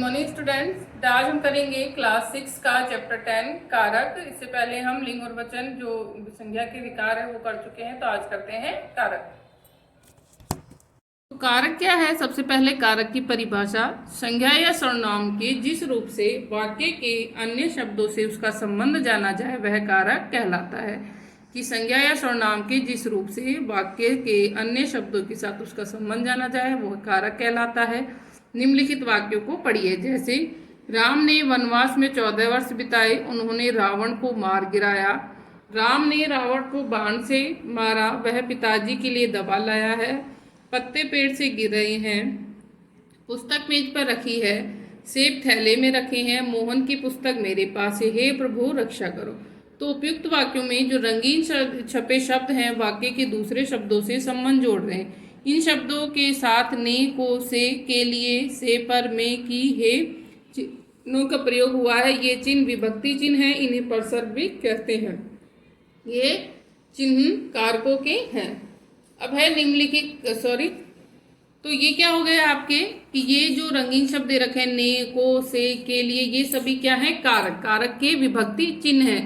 Morning students. आज हम करेंगे क्लास 6 का चैप्टर 10 कारक। इससे पहले हम लिंग और वचन जो संज्ञा के विकार है वो कर चुके हैं, तो आज करते हैं कारक। तो कारक क्या है? सबसे पहले कारक की परिभाषा। संज्ञा या सर्वनाम के जिस रूप से वाक्य के अन्य शब्दों से उसका संबंध जाना जाए वह कारक कहलाता है। कि संज्ञा या सर्वनाम के जिस रूप से वाक्य के अन्य शब्दों के साथ उसका संबंध जाना जाए वह कारक कहलाता है। निम्नलिखित वाक्यों को पढ़िए। जैसे राम ने वनवास में 14 वर्ष बिताए, उन्होंने रावण को मार गिराया। राम ने रावण को बाण से मारा, वह पिताजी के लिए दवा लाया है। पत्ते पेड़ से गिर रहे हैं, पुस्तक मेज पर रखी है, सेब थैले में रखे हैं, मोहन की पुस्तक मेरे पास है, हे प्रभु रक्षा करो। तो उपयुक्त वाक्यों में जो रंगीन छपे शब्द हैं वाक्य के दूसरे शब्दों से संबंध जोड़ रहे हैं। इन शब्दों के साथ ने, को, से, के लिए, से, पर, में, की, हे चिन्हों का प्रयोग हुआ है। ये चिन्ह विभक्ति चिन्ह है, इन्हें परसर्ग भी कहते हैं। ये चिन्ह कारकों के हैं। अब है निम्नलिखित तो ये क्या हो गया आपके कि ये जो रंगीन शब्द दे रखे हैं ने, को, से, के लिए, ये सभी क्या है? कारक। कारक के विभक्ति चिन्ह है।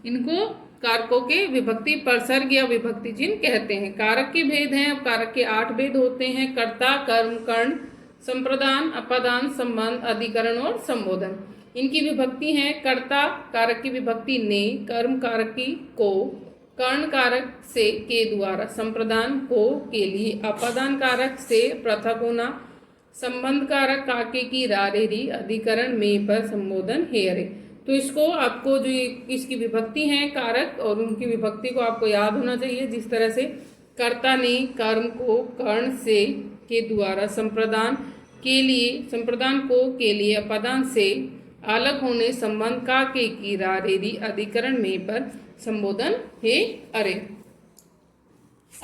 इनको कारकों के विभक्ति परसर्ग या विभक्ति चिन्ह कहते हैं। कारक के भेद हैं। अब कारक के 8 भेद होते हैं: कर्ता, कर्म, कर्ण, संप्रदान, अपादान, संबंध, अधिकरण और संबोधन। इनकी विभक्ति है: कर्ता कारक की विभक्ति ने, कर्म कारक की को, कर्ण कारक से के द्वारा, संप्रदान को के लिए, अपादान कारक से पृथक होना, संबंध कारक काके की रा रे री, अधिकरण में पर, संबोधन हे अरे। तो इसको आपको जो इसकी विभक्ति है कारक और उनकी विभक्ति को आपको याद होना चाहिए। जिस तरह से कर्ता ने कर्म को कर्ण से के द्वारा, संप्रदान के लिए, संप्रदान को के लिए, अपादान से अलग होने, संबंध का के की रा रे री, अधिकरण में पर, संबोधन हे अरे।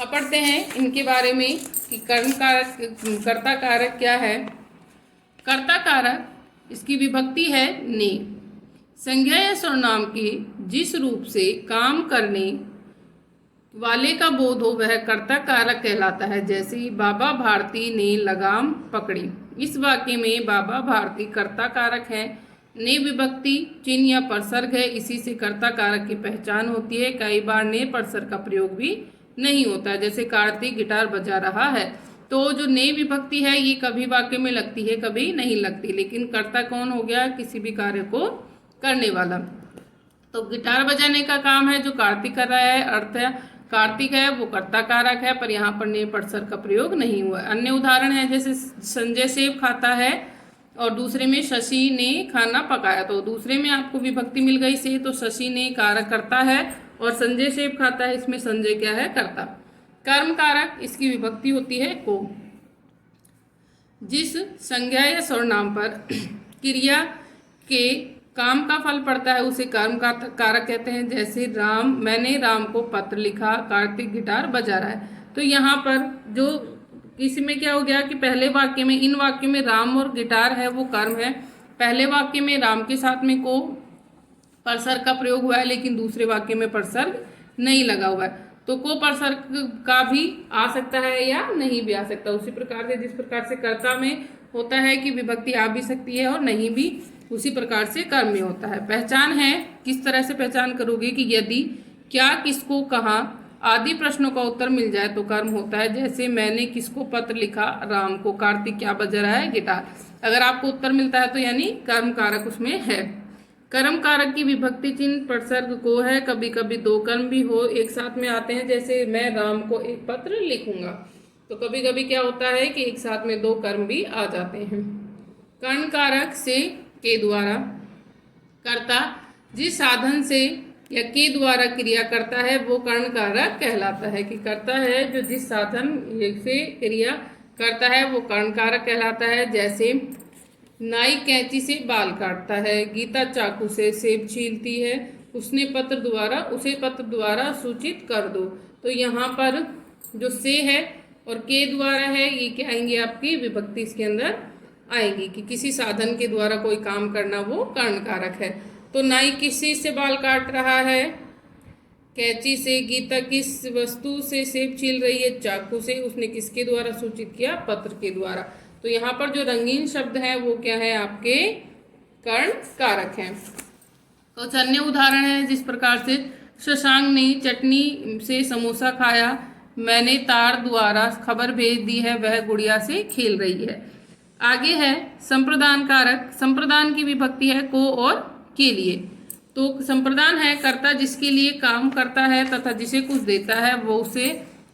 अब पढ़ते हैं इनके बारे में कि कर्म कारक, कर्ता कारक क्या है। कर्ता कारक इसकी विभक्ति है ने। संज्ञा या सर्वनाम के जिस रूप से काम करने वाले का बोध हो वह कर्ता कारक कहलाता है। जैसे बाबा भारती ने लगाम पकड़ी। इस वाक्य में बाबा भारती कर्ता कारक है। ने विभक्ति चिन्ह या परसर्ग है, इसी से कर्ता कारक की पहचान होती है। कई बार ने परसर्ग का प्रयोग भी नहीं होता है। जैसे कार्तिक गिटार बजा रहा है, तो जो ने विभक्ति है ये कभी वाक्य में लगती है, कभी नहीं लगती। लेकिन कर्ता कौन हो गया? किसी भी कार्य को करने वाला। तो गिटार बजाने का काम है जो कार्तिक कर रहा है, अर्थ है कार्तिक है, वो कर्ता कारक है, पर यहाँ पर ने परसर्ग का प्रयोग नहीं हुआ। अन्य उदाहरण है जैसे संजय सेब खाता है और दूसरे में शशि ने खाना पकाया। तो दूसरे में आपको विभक्ति मिल गई से, तो शशि ने कारक करता है और संजय सेब खाता है, इसमें संजय क्या है? करता। कर्म कारक इसकी विभक्ति होती है को। जिस संज्ञा या सर्वनाम पर क्रिया के काम का फल पड़ता है उसे कर्म का कारक कहते हैं। जैसे मैंने राम को पत्र लिखा, कार्तिक गिटार बजा रहा है। तो यहाँ पर जो इसमें क्या हो गया कि पहले वाक्य में, इन वाक्यों में राम और गिटार है वो कर्म है। पहले वाक्य में राम के साथ में को परसर्ग का प्रयोग हुआ है, लेकिन दूसरे वाक्य में परसर्ग नहीं लगा हुआ है। तो को परसर्ग का भी आ सकता है या नहीं भी आ सकता। उसी प्रकार से जिस प्रकार से कर्ता में होता है कि विभक्ति आ भी सकती है और नहीं भी, उसी प्रकार से कर्म में होता है। पहचान है, किस तरह से पहचान करोगे कि यदि क्या, किसको, कहाँ आदि प्रश्नों का उत्तर मिल जाए तो कर्म होता है। जैसे मैंने किसको पत्र लिखा, राम को, कार्तिक क्या बजा रहा है, गिटार। अगर आपको उत्तर मिलता है तो यानी कर्म कारक उसमें है। कर्म कारक की विभक्ति चिन्ह परसर्ग को है। कभी कभी दो कर्म भी हो एक साथ में आते हैं, जैसे मैं राम को एक पत्र लिखूंगा। तो कभी कभी क्या होता है कि एक साथ में दो कर्म भी आ जाते हैं। कर्ण कारक से के द्वारा, कर्ता जिस साधन से या के द्वारा क्रिया करता है वो कर्ण कारक कहलाता है। कि कर्ता है जो जिस साधन से क्रिया करता है वो कर्ण कारक कहलाता है। जैसे नाई कैंची से बाल काटता है, गीता चाकू से सेब छीलती है, उसे पत्र द्वारा सूचित कर दो। तो यहाँ पर जो से है और के द्वारा है ये क्या आएंगे? आपकी विभक्ति इसके अंदर आएगी कि किसी साधन के द्वारा कोई काम करना वो कर्ण कारक है। तो नाई किस चीज से बाल काट रहा है? कैंची से। गीता किस वस्तु से सेब छील रही है? चाकू से। उसने किसके द्वारा सूचित किया? पत्र के द्वारा। तो यहाँ पर जो रंगीन शब्द है वो क्या है, आपके कर्ण कारक हैं। कुछ अन्य उदाहरण है जिस प्रकार से शशांक ने चटनी से समोसा खाया, मैंने तार द्वारा खबर भेज दी है, वह गुड़िया से खेल रही है। आगे है संप्रदान कारक। संप्रदान की विभक्ति है को और के लिए। तो संप्रदान है कर्ता जिसके लिए काम करता है तथा जिसे कुछ देता है, वो उसे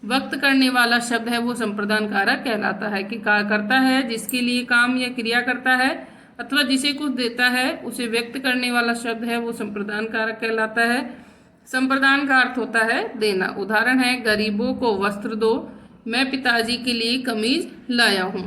व्यक्त करने वाला शब्द है, वो संप्रदान कारक कहलाता है। कि करता है जिसके लिए काम या क्रिया करता है अथवा जिसे कुछ देता है, उसे व्यक्त करने वाला शब्द है, वो संप्रदान कारक कहलाता है। संप्रदान का अर्थ होता है देना। उदाहरण है गरीबों को वस्त्र दो, मैं पिताजी के लिए कमीज लाया हूँ।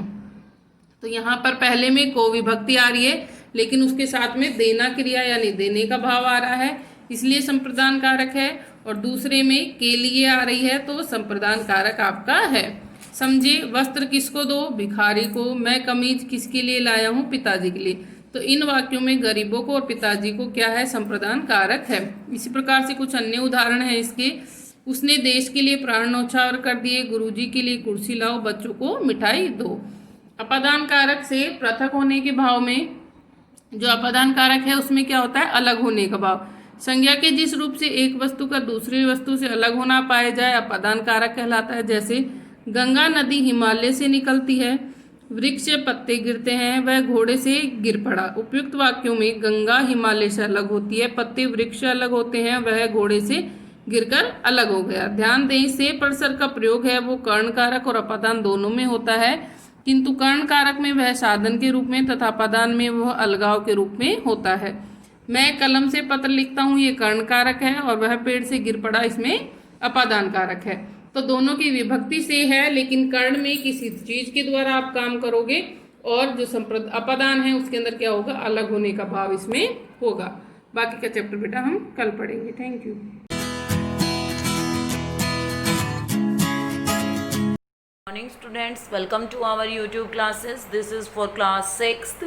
तो यहाँ पर पहले में को विभक्ति आ रही है, लेकिन उसके साथ में देना क्रिया यानी देने का भाव आ रहा है, इसलिए संप्रदान कारक है। और दूसरे में के लिए आ रही है, तो संप्रदान कारक आपका है। समझे, वस्त्र किसको दो, भिखारी को, मैं कमीज किसके लिए लाया हूँ, पिताजी के लिए। तो इन वाक्यों में गरीबों को और पिताजी को क्या है, संप्रदान कारक है। इसी प्रकार से कुछ अन्य उदाहरण है इसके। उसने देश के लिए प्राण न्यौछावर कर दिए, गुरुजी के लिए कुर्सी लाओ, बच्चों को मिठाई दो। अपादान कारक से पृथक होने के भाव में, जो अपादान कारक है उसमें क्या होता है, अलग होने का भाव। संज्ञा के जिस रूप से एक वस्तु का दूसरी वस्तु से अलग होना पाया जाए, अपादान कारक कहलाता है। जैसे गंगा नदी हिमालय से निकलती है, वृक्ष से पत्ते गिरते हैं, वह घोड़े से गिर पड़ा। उपयुक्त वाक्यों में गंगा हिमालय से अलग होती है, पत्ते वृक्ष से अलग होते हैं, वह घोड़े से गिरकर अलग हो गया। ध्यान दें, से परसर का प्रयोग है वो कर्ण कारक और अपादान दोनों में होता है, किंतु कर्ण कारक में वह साधन के रूप में तथा अपादान में वह अलगाव के रूप में होता है। मैं कलम से पत्र लिखता हूँ, ये कर्ण कारक है, और वह पेड़ से गिर पड़ा, इसमें अपादान कारक है। तो दोनों की विभक्ति से है, लेकिन कर्ण में किसी चीज के द्वारा आप काम करोगे, और जो अपादान है उसके अंदर क्या होगा, अलग होने का भाव इसमें होगा। बाकी का चैप्टर बेटा हम कल पढ़ेंगे। Thank you. Morning students, welcome to our YouTube classes. This is for class 6th.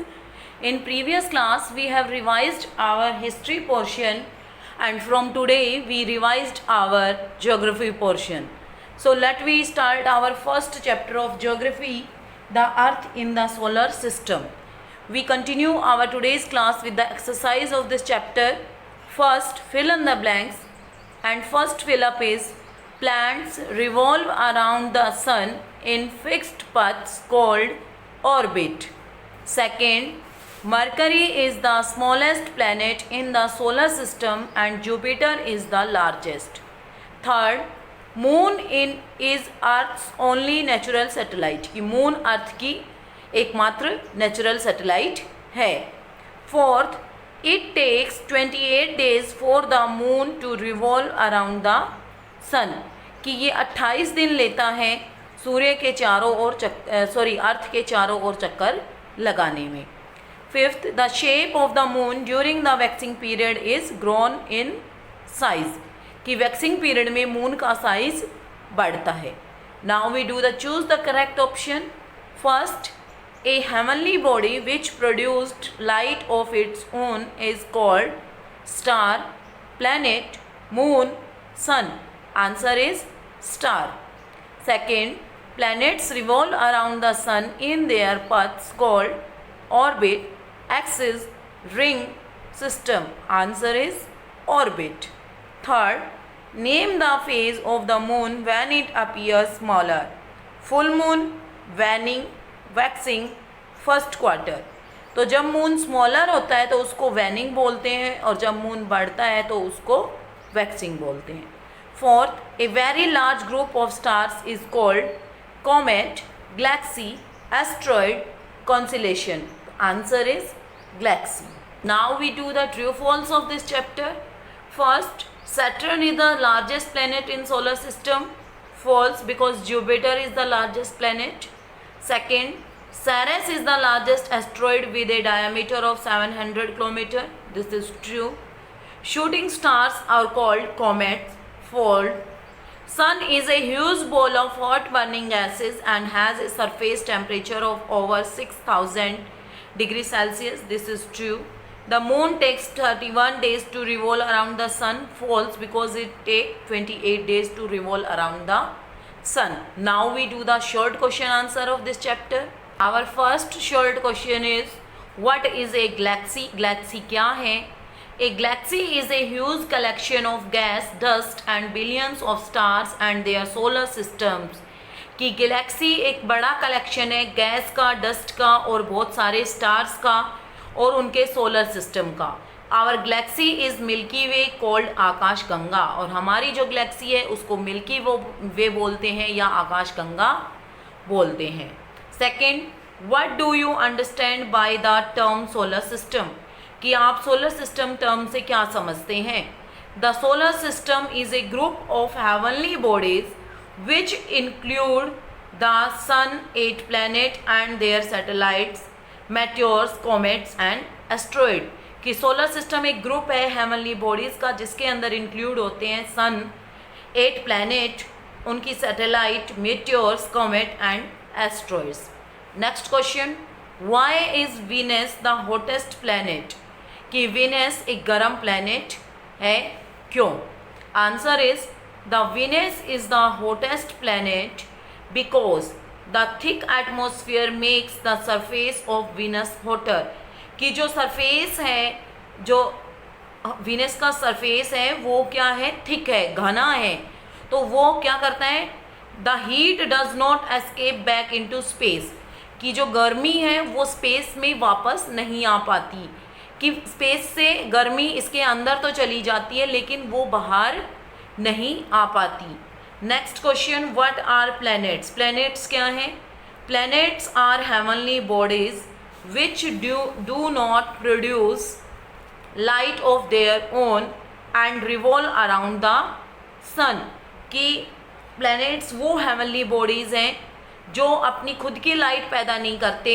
In previous class we have revised our history portion, and from today we revised our geography portion. So let we start our first chapter of geography, the earth in the solar system. We continue our today's class with the exercise of this chapter. First, fill in the blanks, and first fill up is planets revolve around the sun in fixed paths called orbit. Second, Mercury is the smallest planet in the solar system and Jupiter is the largest. Third, Moon is Earth's only natural satellite. कि moon earth की एकमात्र natural satellite है. Fourth, it takes 28 days for the moon to revolve around the sun. कि ये 28 दिन लेता है सूर्य के चारों ओर अर्थ के चारों ओर चक्कर लगाने में. Fifth, the shape of the moon during the waxing period is grown in size. कि वैक्सिंग पीरियड में मून का साइज बढ़ता है. Now we do the choose the correct option. First, a heavenly body which produced light of its own is called star, planet, moon, sun. Answer is star. Second, planets revolve around the sun in their paths called orbit, axis, ring, system. Answer is orbit. Third, name the phase of the moon when it appears smaller. Full moon, waning, waxing, first quarter. तो जब moon smaller होता है तो उसको waning बोलते हैं, और जब मून बढ़ता है तो उसको वैक्सिंग बोलते हैं. Fourth, a very large group of stars is called comet, galaxy, asteroid, constellation. Answer is galaxy. Now we do the true false of this chapter. First, Saturn is the largest planet in solar system. False, because Jupiter is the largest planet. Second, Ceres is the largest asteroid with a diameter of 700 km. This is true. Shooting stars are called comets. False. Sun is a huge ball of hot burning gases and has a surface temperature of over 6000 degrees Celsius. This is true. The moon takes 31 days to revolve around the sun. False, because it takes 28 days to revolve around the sun. Now we do the short question answer of this chapter. Our first short question is what is a galaxy? Galaxy क्या है? A galaxy is a huge collection of gas, dust and billions of stars and their solar systems. कि galaxy एक बड़ा collection है gas का, dust का और बहुत सारे स्टार्स का और उनके सोलर सिस्टम का। Our galaxy is Milky Way called Akash Ganga, और हमारी जो गैलेक्सी है उसको मिल्की वे बोलते हैं या आकाश गंगा बोलते हैं। Second, what do you understand by the term solar system? कि आप सोलर सिस्टम टर्म से क्या समझते हैं? The solar system is a group of heavenly bodies which include the sun, 8 planets and their satellites, meteors, comets and asteroid। कि solar system एक group है heavenly bodies का जिसके अंदर इंक्लूड होते हैं सन, 8 प्लैनेट, उनकी satellite, meteors, comet and asteroids. Next question, why is Venus the hottest planet? कि वीनस एक गर्म प्लैनेट है, क्यों? Answer is The Venus is the hottest planet because the thick atmosphere makes the surface of Venus hotter। कि जो surface है, जो Venus का सरफेस है वो क्या है? थिक है, घना है। तो वो क्या करता है? The heat does not escape back into space। कि जो गर्मी है वो स्पेस में वापस नहीं आ पाती, कि स्पेस से गर्मी इसके अंदर तो चली जाती है लेकिन वो बाहर नहीं आ पाती। Next question, what are planets? Planets क्या हैं? Planets are heavenly bodies which do not produce light of their own and revolve around the sun. कि प्लैनेट्स वो हेवनली बॉडीज़ हैं जो अपनी खुद की लाइट पैदा नहीं करते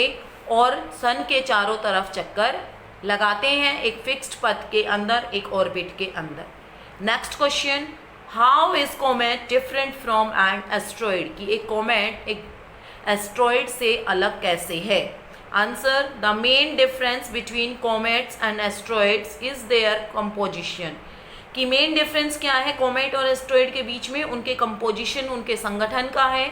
और सन के चारों तरफ चक्कर लगाते हैं एक फिक्स्ड पथ के अंदर, एक ऑर्बिट के अंदर। Next question, how is comet different from an asteroid? कि एक कॉमेट एक एस्ट्रॉइड से अलग कैसे है? Answer, the main difference between comets and asteroids is their composition. कि मेन डिफरेंस क्या है कॉमेट और एस्ट्रॉइड के बीच में? उनके कंपोजिशन, उनके संगठन का है।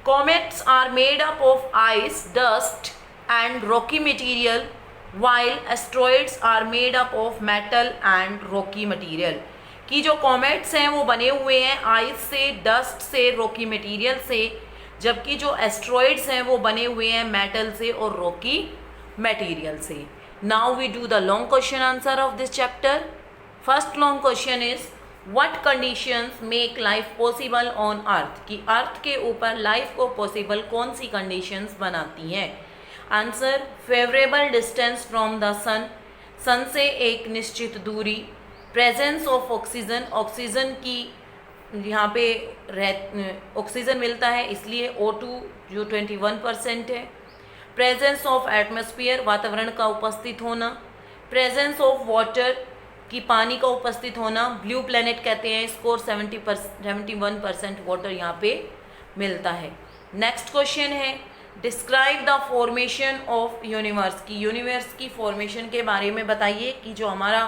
Comets are made up of ice, dust and rocky material while asteroids are made up of metal and rocky material। कि जो कॉमेट्स हैं वो बने हुए हैं आइस से, डस्ट से, रॉकी मटेरियल से, जबकि जो एस्ट्रॉइड्स हैं वो बने हुए हैं मेटल से और रॉकी मटेरियल से। Now we do the long question answer of this chapter. First long question is what conditions make life possible on earth? कि अर्थ के ऊपर लाइफ को पॉसिबल कौन सी कंडीशंस बनाती हैं? Answer, favourable distance from the sun, sun से एक निश्चित दूरी, प्रेजेंस ऑफ ऑक्सीजन, ऑक्सीजन की यहाँ पे ऑक्सीजन मिलता है इसलिए O2 जो 21% है, प्रेजेंस ऑफ एटमॉस्फेयर, वातावरण का उपस्थित होना, प्रेजेंस ऑफ वाटर की पानी का उपस्थित होना, ब्लू प्लैनेट कहते हैं इसको, 71% वाटर यहाँ पे मिलता है। नेक्स्ट क्वेश्चन है describe the formation of universe. की यूनिवर्स की फॉर्मेशन के बारे में बताइए कि जो हमारा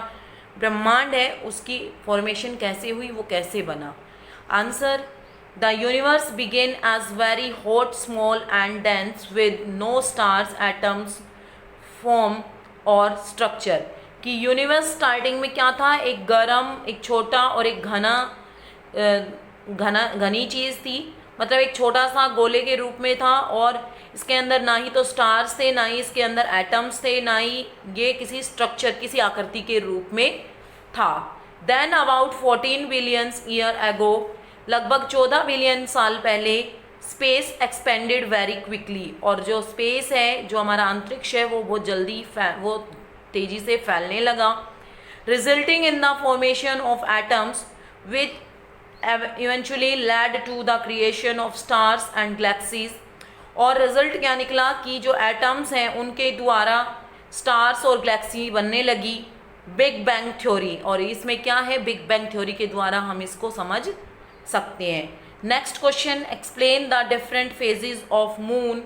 ब्रह्मांड है उसकी फॉर्मेशन कैसे हुई, वो कैसे बना। Answer, the universe began as very hot, small and dense with no stars, atoms, form और स्ट्रक्चर। कि यूनिवर्स स्टार्टिंग में क्या था? एक गर्म, एक छोटा और एक घनी चीज़ थी, मतलब एक छोटा सा गोले के रूप में था और इसके अंदर ना ही तो स्टार्स थे, ना ही इसके अंदर एटम्स थे, ना ही ये किसी स्ट्रक्चर, किसी आकृति के रूप में था। Then about 14 billion year ago, लगभग 14 बिलियन साल पहले, स्पेस एक्सपेंडेड वेरी क्विकली। और जो स्पेस है, जो हमारा अंतरिक्ष है, वो बहुत जल्दी वो तेज़ी से फैलने लगा, resulting in the formation of atoms which eventually led to the creation of stars and galaxies। और रिजल्ट क्या निकला कि जो एटम्स हैं उनके द्वारा स्टार्स और गैलेक्सी बनने लगी, बिग बैंग थ्योरी। और इसमें क्या है? बिग बैंग थ्योरी के द्वारा हम इसको समझ सकते हैं। Next question, explain the different phases of moon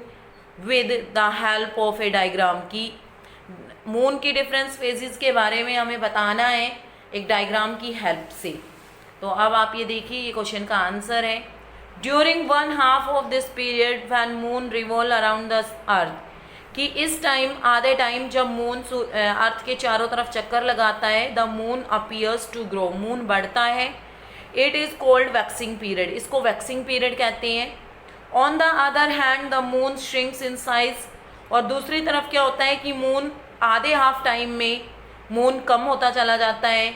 with the help of A diagram. की मून की डिफरेंट फेजेस के बारे में हमें बताना है एक डायग्राम की हेल्प से। तो अब आप ये देखिए, ये क्वेश्चन का आंसर है। During one half of this period when moon revolve around the earth, कि इस टाइम आधे टाइम जब मून अर्थ के चारों तरफ चक्कर लगाता है, the moon appears to grow, moon बढ़ता है, it is called waxing period, इसको वैक्सिंग पीरियड कहते हैं। On the other hand the moon shrinks in size, और दूसरी तरफ क्या होता है कि मून आधे हाफ टाइम में मून कम होता चला जाता है,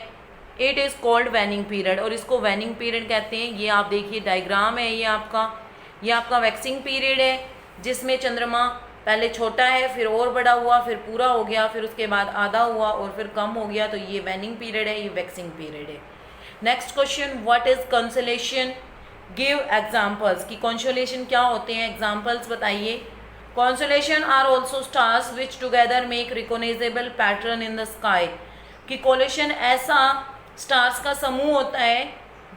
it is called waning period, और इसको वैनिंग पीरियड कहते हैं। ये आप देखिए डायग्राम है, ये आपका वैक्सिंग पीरियड है, जिसमें चंद्रमा पहले छोटा है, फिर और बड़ा हुआ, फिर पूरा हो गया, फिर उसके बाद आधा हुआ और फिर कम हो गया, तो ये वैनिंग पीरियड है, ये वैक्सिंग पीरियड है। Next question, what is consolation, give examples, कि कॉन्सोलेशन क्या होते हैं, एग्जाम्पल्स बताइए। Consolation are also stars which together make recognisable pattern in the sky, कि कॉलेशन ऐसा स्टार्स का समूह होता है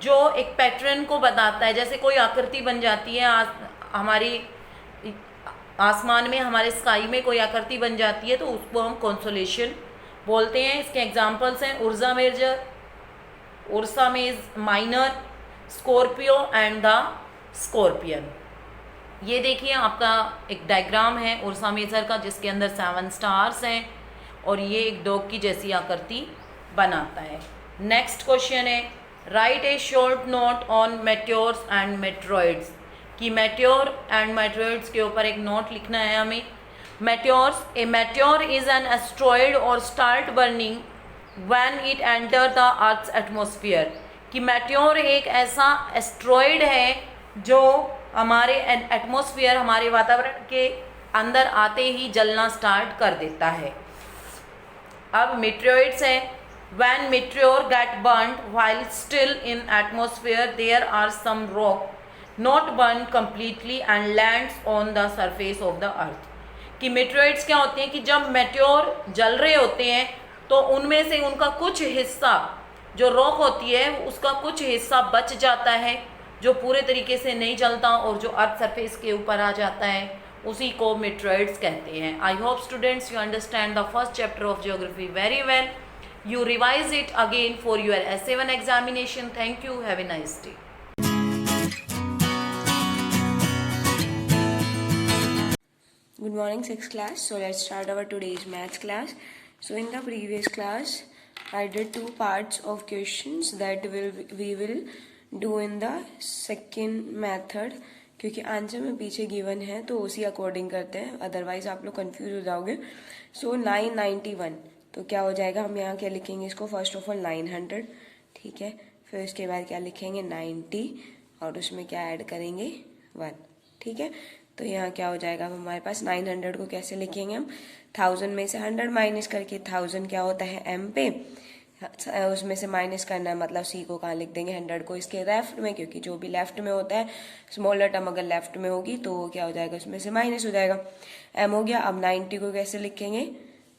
जो एक पैटर्न को बताता है, जैसे कोई आकृति बन जाती है हमारी आसमान में, हमारे स्काई में कोई आकृति बन जाती है, तो उसको हम कॉन्सोलेशन बोलते हैं। इसके एग्जाम्पल्स हैं Ursa Major, Ursa Minor, Scorpio and the Scorpion. ये देखिए आपका एक डायग्राम है उर्सा मेजर का, जिसके अंदर 7 स्टार्स हैं और ये एक डॉग की जैसी आकृति बनाता है। नेक्स्ट क्वेश्चन है, write a short note on meteors and meteoroids, कि मेट्योर एंड मेट्रॉइड्स के ऊपर एक नोट लिखना है हमें। Meteors, a meteor is an asteroid और start burning when it enter the earth's atmosphere, कि मेट्योर एक ऐसा एस्ट्रॉइड है जो हमारे एटमॉस्फेयर, हमारे वातावरण के अंदर आते ही जलना स्टार्ट कर देता है। अब मेट्रोइड्स है, when meteor get burned while still in atmosphere there are some rock not burn completely and lands on the surface of the earth, कि मेट्रोइड्स क्या होते हैं कि जब मेट्योर जल रहे होते हैं तो उनमें से उनका कुछ हिस्सा, जो रॉक होती है उसका कुछ हिस्सा बच जाता है, जो पूरे तरीके से नहीं जलता और जो अर्थ सरफेस के ऊपर आ जाता है, उसी को मेट्रोइड्स कहते हैं। I hope students you understand the first chapter of geography very well. You revise it again for your essay1 examination. Thank you, have a nice day. Good morning, 6th class. So let's start our today's maths class. So in the previous class, I did 2 parts of questions that we will do in the second method. क्योंकि answer में पीछे given है तो उसी according करते हैं, otherwise आप लोग कंफ्यूज हो जाओगे। सो 991, तो क्या हो जाएगा, हम यहाँ क्या लिखेंगे इसको, फर्स्ट ऑफ ऑल 900, ठीक है, फिर उसके बाद क्या लिखेंगे 90 और उसमें क्या ऐड करेंगे 1, ठीक है। तो यहाँ क्या हो जाएगा, अब हमारे पास 900 को कैसे लिखेंगे हम, 1000 में से 100 माइनस करके, 1000 क्या होता है m पे, उसमें से माइनस करना है, मतलब c को कहाँ लिख देंगे, 100 को इसके लेफ्ट में, क्योंकि जो भी लेफ्ट में होता है स्मॉलर टर्म अगर लेफ्ट में होगी तो क्या हो जाएगा, उसमें से माइनस हो जाएगा, m हो गया। अब 90 को कैसे लिखेंगे,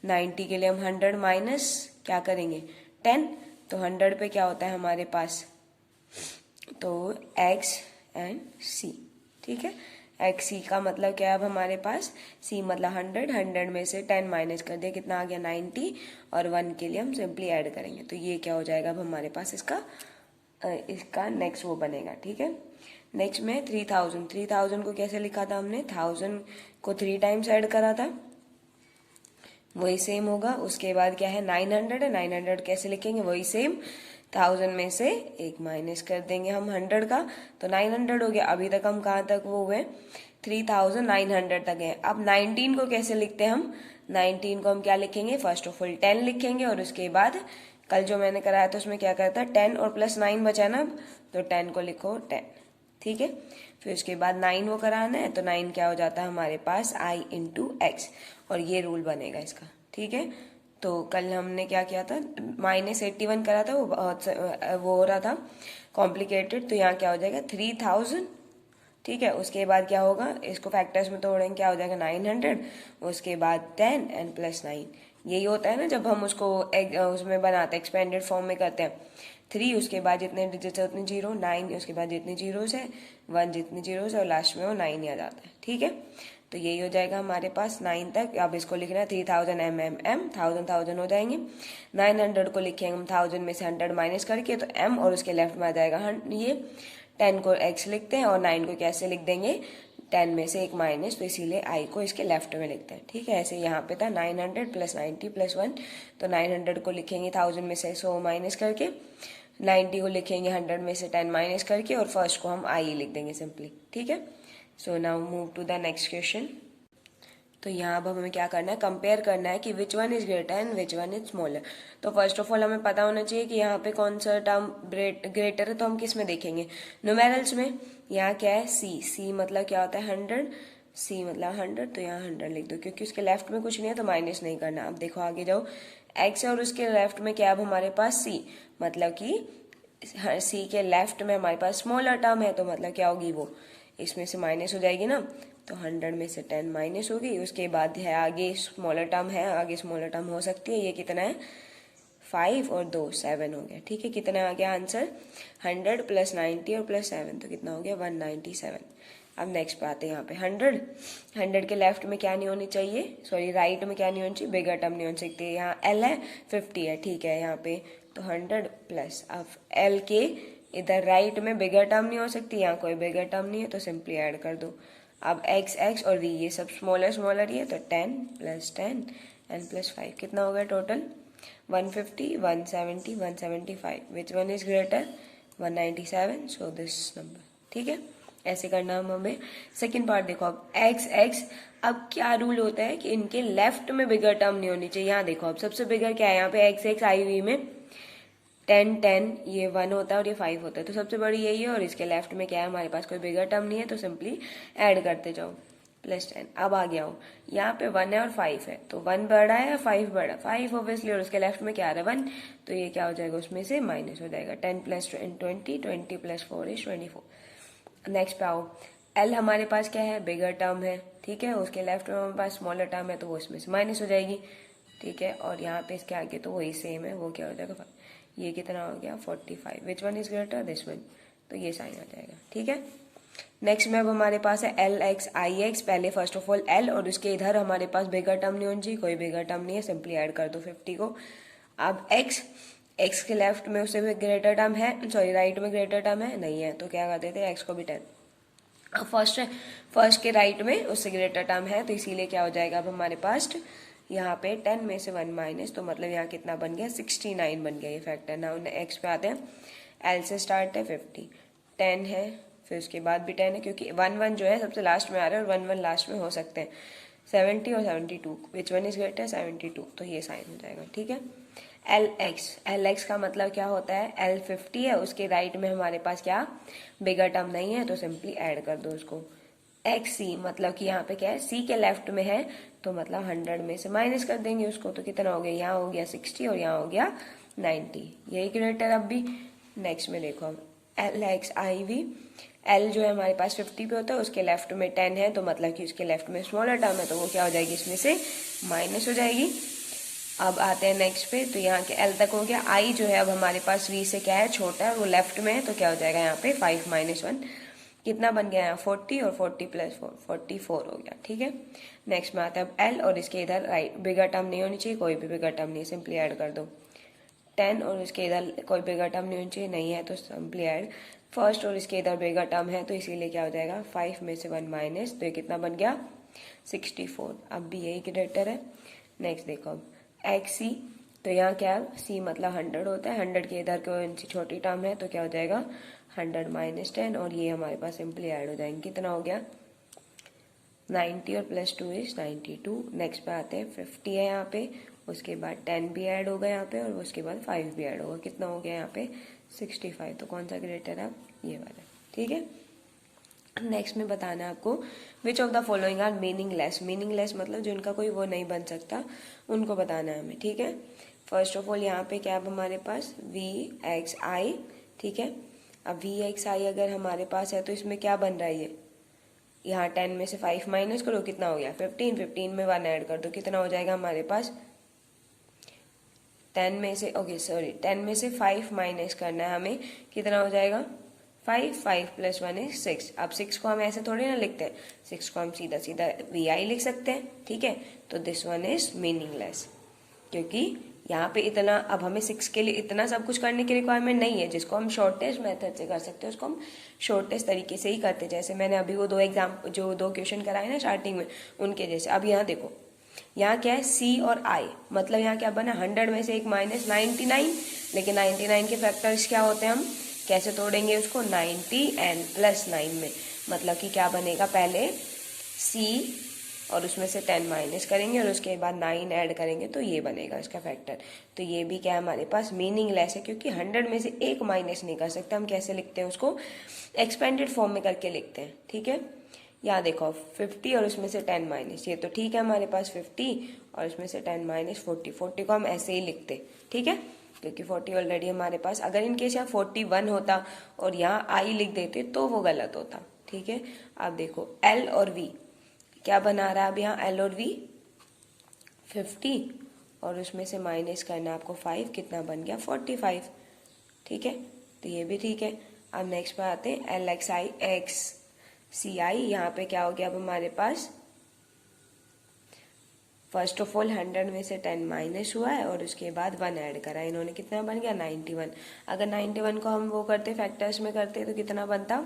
90 के लिए हम 100 माइनस क्या करेंगे 10, तो 100 पे क्या होता है हमारे पास, तो x एंड c, ठीक है। एक्स सी का मतलब क्या है, अब हमारे पास सी मतलब 100 में से 10 माइनस कर दिया, कितना आ गया 90, और 1 के लिए हम सिंपली ऐड करेंगे, तो ये क्या हो जाएगा, अब हमारे पास इसका नेक्स्ट वो बनेगा, ठीक है। नेक्स्ट में 3000 को कैसे लिखा था हमने, 1000 को 3 टाइम्स ऐड करा था, वही सेम होगा। उसके बाद क्या है 900 है, 900 कैसे लिखेंगे, वही सेम, 1000 में से 1 माइनस कर देंगे हम 100 का, तो 900 हो गया। अभी तक हम कहाँ तक वो हुए, 3900 तक है। अब 19 को कैसे लिखते हैं हम, 19 को हम क्या लिखेंगे, फर्स्ट ऑफ ऑल 10 लिखेंगे, और उसके बाद कल जो मैंने कराया था उसमें क्या करता है 10 और प्लस 9 बचा ना, तो 10 को लिखो 10, ठीक है। फिर उसके बाद 9 वो कराना है, तो 9 क्या हो जाता है हमारे पास i इंटू एक्स, और ये रूल बनेगा इसका, ठीक है। तो कल हमने क्या किया था, -81 करा था, वो हो रहा था कॉम्प्लिकेटेड, तो यहाँ क्या हो जाएगा 3000, ठीक है। उसके बाद क्या होगा, इसको फैक्टर्स में तोड़ेंगे, क्या हो जाएगा 900, उसके बाद 10 एंड प्लस 9, यही होता है ना जब हम उसको उसमें बनाते हैं, एक्सपेंडेड फॉर्म में करते हैं, 3 उसके बाद जितने डिजिट्स है उतने 0, 9 उसके बाद जितने जीरोस है 1 जितने जीरोस है, और लास्ट में वो 9 ही आ जाता है, ठीक है। तो यही हो जाएगा हमारे पास 9 तक। अब इसको लिखना है 3000 m 1000 हो जाएंगे, 900 को लिखेंगे हम 1000 में से 100 माइनस करके, तो m और उसके लेफ्ट में आ जाएगा ये 10 को x लिखते हैं और 9 को कैसे लिख देंगे, 10 में से एक माइनस, तो इसीलिए i को इसके लेफ्ट में लिखते हैं। ठीक है, ऐसे यहाँ पे था 900 + 90 + 1, तो 900 को लिखेंगे 1000 में से 100 माइनस करके, 90 को लिखेंगे 100 में से 10 माइनस करके, और फर्स्ट को हम i लिख देंगे सिंपली। ठीक है, so now move to the next question. तो यहाँ अब हमें क्या करना है, कंपेयर करना है कि which one is greater and which one is smaller. तो फर्स्ट ऑफ ऑल हमें पता होना चाहिए कि यहाँ पे कौन सा टर्म ग्रेटर है, तो हम किस में देखेंगे, न्यूमेरल्स में। यहाँ क्या है, c मतलब क्या होता है 100, c मतलब 100, तो यहाँ 100 लिख दो, क्योंकि उसके लेफ्ट में कुछ नहीं है तो माइनस नहीं करना। अब देखो आगे जाओ, x है और उसके लेफ्ट में क्या, अब हमारे पास c, मतलब कि c के लेफ्ट में हमारे पास स्मॉलर टर्म है, तो मतलब क्या होगी, वो इसमें से माइनस हो जाएगी ना, तो 100 में से 10 माइनस होगी। उसके बाद है आगे स्मॉलर टर्म है, आगे स्मॉलर टर्म हो सकती है, ये कितना है 5 और 2 7 हो गया। ठीक है, कितना आ गया आंसर, 100 + 90 और +7, तो कितना हो गया 197। अब नेक्स्ट पे आते हैं, यहाँ पे 100 के लेफ्ट में क्या नहीं होनी चाहिए, सॉरी राइट में क्या नहीं होनी चाहिए, बिगर टर्म नहीं होनी सकती। यहाँ L है 50 है, ठीक है, यहाँ पे तो 100 प्लस, अब L के इधर राइट में बिगर टर्म नहीं हो सकती, यहाँ कोई बिगर टर्म नहीं है, तो सिंपली ऐड कर दो। अब x और v ये सब स्मॉलर ही है, तो 10 + 10 एंड +5 कितना हो गया total 150 170 175, which one is greater 197, so this number. ठीक है, ऐसे करना हम हमें। सेकंड पार्ट देखो, अब x, अब क्या रूल होता है कि इनके लेफ्ट में बिगर टर्म नहीं होनी चाहिए। यहाँ देखो अब सबसे बिगर क्या है, यहाँ पे x iv में 10 ये 1 होता है और ये 5 होता है, तो सबसे बड़ी यही है, और इसके लेफ्ट में क्या है, हमारे पास कोई बिगर टर्म नहीं है, तो सिंपली ऐड करते जाओ +10। अब आ गया हो, यहाँ पे 1 है और 5 है, तो 1 बड़ा है या 5 बड़ा, 5 ऑब्वियसली, और उसके लेफ्ट में क्या आ रहा है 1, तो ये क्या हो जाएगा, उसमें से माइनस हो जाएगा। 10 + 20 20 + 4 = 24। नेक्स्ट पे आओ, L हमारे पास क्या है, बिगर टर्म है, ठीक है, उसके लेफ्ट में हमारे पास स्मॉलर टर्म है, तो वो इसमें से माइनस हो जाएगी। ठीक है, और यहाँ पे इसके आगे तो वही सेम है, वो क्या हो जाएगा, ये कितना हो गया 45, which one is greater, this one, तो ये साइन आ जाएगा। ठीक है, नेक्स्ट में अब हमारे पास है LX IX, पहले फर्स्ट ऑफ ऑल L, और उसके इधर हमारे पास बिगर टर्म नहीं होनी चाहिए, कोई बिगर टर्म नहीं है, सिंपली ऐड कर दो 50 को। अब X के लेफ्ट में उससे भी ग्रेटर टर्म है, सॉरी राइट में ग्रेटर टर्म है नहीं है, तो क्या कर देते हैं X को भी 10। अब फर्स्ट के राइट में उससे ग्रेटर टर्म है, तो इसीलिए क्या हो जाएगा, अब हमारे पास यहाँ पे 10 में से 1 माइनस, तो मतलब यहाँ कितना बन गया 69 बन गया ये फैक्टर। ना x पे आते हैं, L से स्टार्ट है 50, 10 है, फिर उसके बाद भी 10 है, क्योंकि 1 जो है सबसे लास्ट में आ रहा है, और 1 लास्ट में हो सकते हैं। 70 और 72, विच वन इज ग्रेटर 72, तो ये साइन हो जाएगा। ठीक है, LX का मतलब क्या होता है, L 50 है, उसके राइट में हमारे पास क्या बिगर टर्म नहीं है, तो सिंपली ऐड कर दो उसको। XC मतलब कि यहाँ पे क्या है, C के लेफ्ट में है, तो मतलब 100 में से माइनस कर देंगे उसको, तो कितना हो गया, यहाँ हो गया 60 और यहाँ हो गया 90, यही ग्रेटर। अब भी नेक्स्ट में देखो, अब LX IV, L जो है हमारे पास 50 पे होता है, उसके लेफ्ट में 10 है, तो मतलब कि उसके लेफ्ट में स्मॉलर टर्म है, तो वो क्या हो जाएगी, इसमें से माइनस हो जाएगी। अब आते हैं नेक्स्ट पे, तो यहाँ के L तक हो गया। I जो है अब हमारे पास V से क्या है, छोटा है, वो लेफ्ट में है, तो क्या हो जाएगा यहाँ पे 5 - 1, कितना बन गया यहाँ 40, और 40 + 4 44 हो गया। ठीक है, नेक्स्ट में आता है अब L, और इसके इधर राइट बिगर टर्म नहीं होनी चाहिए, कोई भी बिगर टर्म नहीं, सिंपली ऐड कर दो। 10 और इसके इधर कोई बिगर टर्म नहीं होनी चाहिए, नहीं है, तो सिंपली ऐड। फर्स्ट और इसके इधर बिगर टर्म है, तो इसीलिए क्या हो जाएगा 5 में से 1 माइनस, तो ये कितना बन गया 64। अब भी यही ग्रेटर है। नेक्स्ट देखो अब XC, तो यहाँ क्या है, C मतलब 100 होता है, 100 के इधर कोई छोटी टर्म है, तो क्या हो जाएगा 100 - 10, और ये हमारे पास सिंपली ऐड हो जाएंगे। कितना हो गया 90 और +2 = 92। नेक्स्ट पे आते हैं 50 है यहाँ पे, उसके बाद 10 भी ऐड होगा यहाँ पे, और उसके बाद 5 भी ऐड होगा, कितना हो गया यहाँ पे 65। तो कौन सा ग्रेटर है, ये वाला। ठीक है, नेक्स्ट में बताना है आपको, which of the following are meaningless मतलब जो इनका कोई वो नहीं बन सकता, उनको बताना है हमें। ठीक है, फर्स्ट ऑफ ऑल यहाँ पे क्या है हमारे पास VXI, ठीक है। अब VXI अगर हमारे पास है, तो इसमें क्या बन रहा है, ये यहाँ 10 में से 5 माइनस करो, कितना हो गया 15, 15 में 1 ऐड कर दो, कितना हो जाएगा हमारे पास 10 में से 5 माइनस करना है हमें, कितना हो जाएगा 5 + 1 = 6। अब 6 को हम ऐसे थोड़ी ना लिखते हैं, 6 को हम सीधा सीधा VI लिख सकते हैं। ठीक है, तो दिस वन इज मीनिंगलेस, क्योंकि यहाँ पे इतना, अब हमें 6 के लिए इतना सब कुछ करने की रिक्वायरमेंट नहीं है। जिसको हम शॉर्टेस्ट मेथड से कर सकते हैं उसको हम शॉर्टेस्ट तरीके से ही करते, जैसे मैंने अभी वो दो क्वेश्चन कराए ना स्टार्टिंग में, उनके जैसे। अब यहाँ देखो, यहाँ क्या है, C और I, मतलब यहाँ क्या बना, 100 में से एक माइनस 99, लेकिन 99 के फैक्टर्स क्या होते हैं, हम कैसे तोड़ेंगे उसको, 90 एंड प्लस 9 में, मतलब कि क्या बनेगा, पहले C और उसमें से 10 माइनस करेंगे और उसके बाद 9 ऐड करेंगे, तो ये बनेगा इसका फैक्टर। तो ये भी क्या है हमारे पास, मीनिंगलेस है, क्योंकि 100 में से एक माइनस नहीं कर सकते। हम कैसे लिखते हैं उसको, एक्सपेंडेड फॉर्म में करके लिखते हैं, ठीक है। यहाँ देखो 50 और उसमें से 10 माइनस, ये तो ठीक है हमारे पास 50 और उसमें से 10 माइनस 40, 40 को हम ऐसे ही लिखते, ठीक है, क्योंकि 40 ऑलरेडी हमारे पास। अगर इनकेस यहाँ 41 होता और यहाँ I लिख देते तो वो गलत होता, ठीक है। अब देखो L और V क्या बना रहा है, अब यहाँ L और V 50 और उसमें से माइनस करना आपको 5, कितना बन गया 45, ठीक है, तो ये भी ठीक है। अब नेक्स्ट पे आते हैं LXI यहाँ पे क्या हो गया, अब हमारे पास फर्स्ट ऑफ ऑल 100 में से 10 माइनस हुआ है और उसके बाद 1 ऐड करा, इन्होंने कितना बन गया 91। अगर 91 को हम वो करते फैक्टर्स में करते तो कितना बनता,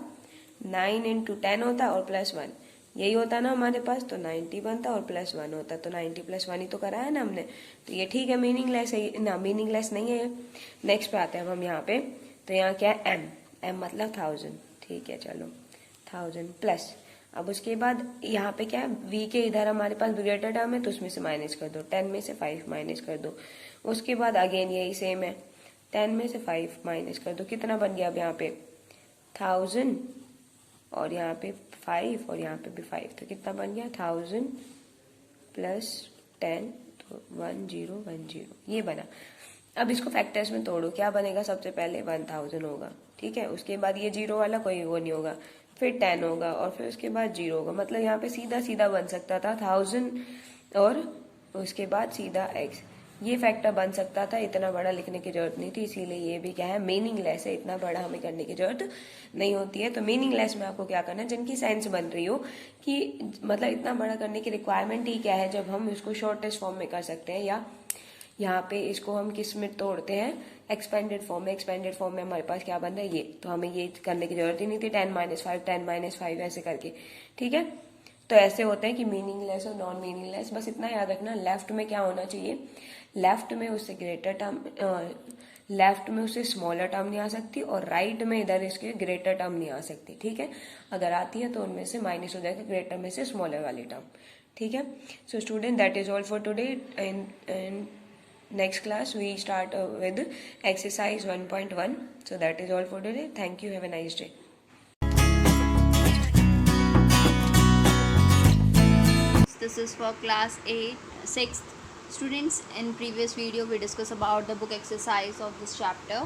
9 × 10 होता और प्लस 1, यही होता ना हमारे पास, तो 90 बनता और प्लस 1 होता, तो 90 + 1 ही तो कराया ना हमने, तो ये ठीक है, मीनिंगलेस है ना, मीनिंगलेस नहीं है। नेक्स्ट पे आते हैं अब हम यहाँ पे, तो यहाँ क्या है M मतलब 1000, ठीक है, चलो 1000 प्लस, अब उसके बाद यहाँ पे क्या है, V के इधर हमारे पास ग्रेटर टर्म है तो उसमें से माइनस कर दो, 10 में से 5 माइनस कर दो, उसके बाद अगेन यही सेम है, 10 में से 5 माइनस कर दो, कितना बन गया अब यहाँ पे 1000 और यहाँ पे 5 और यहाँ पे भी 5, तो कितना बन गया 1000 प्लस 10, तो 1010, ये बना। अब इसको फैक्टर्स में तोड़ो, क्या बनेगा, सबसे पहले 1000 होगा, ठीक है, उसके बाद ये 0 वाला कोई वो नहीं होगा, फिर 10 होगा और फिर उसके बाद 0 होगा, मतलब यहाँ पे सीधा सीधा बन सकता था 1000 और उसके बाद सीधा x, ये फैक्टर बन सकता था, इतना बड़ा लिखने की जरूरत नहीं थी, इसीलिए ये भी क्या है, मीनिंगलेस है, इतना बड़ा हमें करने की जरूरत नहीं होती है। तो मीनिंगलेस में आपको क्या करना है, जिनकी सेंस बन रही हो कि मतलब इतना बड़ा करने की रिक्वायरमेंट ही क्या है, जब हम इसको शॉर्टेस्ट फॉर्म में कर सकते हैं, या यहाँ पे इसको हम किस में तोड़ते हैं, एक्सपेंडेड फॉर्म में। एक्सपेंडेड फॉर्म में हमारे पास क्या बन रहा है, ये, तो हमें ये करने की जरूरत ही नहीं थी, 10 - 5 10 - 5 ऐसे करके, ठीक है। तो ऐसे होते हैं कि मीनिंगलेस और नॉन मीनिंगलेस, बस इतना याद रखना। लेफ्ट में क्या होना चाहिए, लेफ्ट में उससे ग्रेटर टर्म, लेफ्ट में उससे स्मॉलर टर्म नहीं आ सकती और राइट में इधर इसके ग्रेटर टर्म नहीं आ सकती, ठीक है। अगर आती है तो उनमें से माइनस हो जाएगा, ग्रेटर में से स्मॉलर वाली टर्म, ठीक है। So student, that is all for today. In next class we start with exercise 1.1. so that is all for today. Thank you, have a nice day. This is for class 8 6th students. In previous video we discussed about the book exercise of this chapter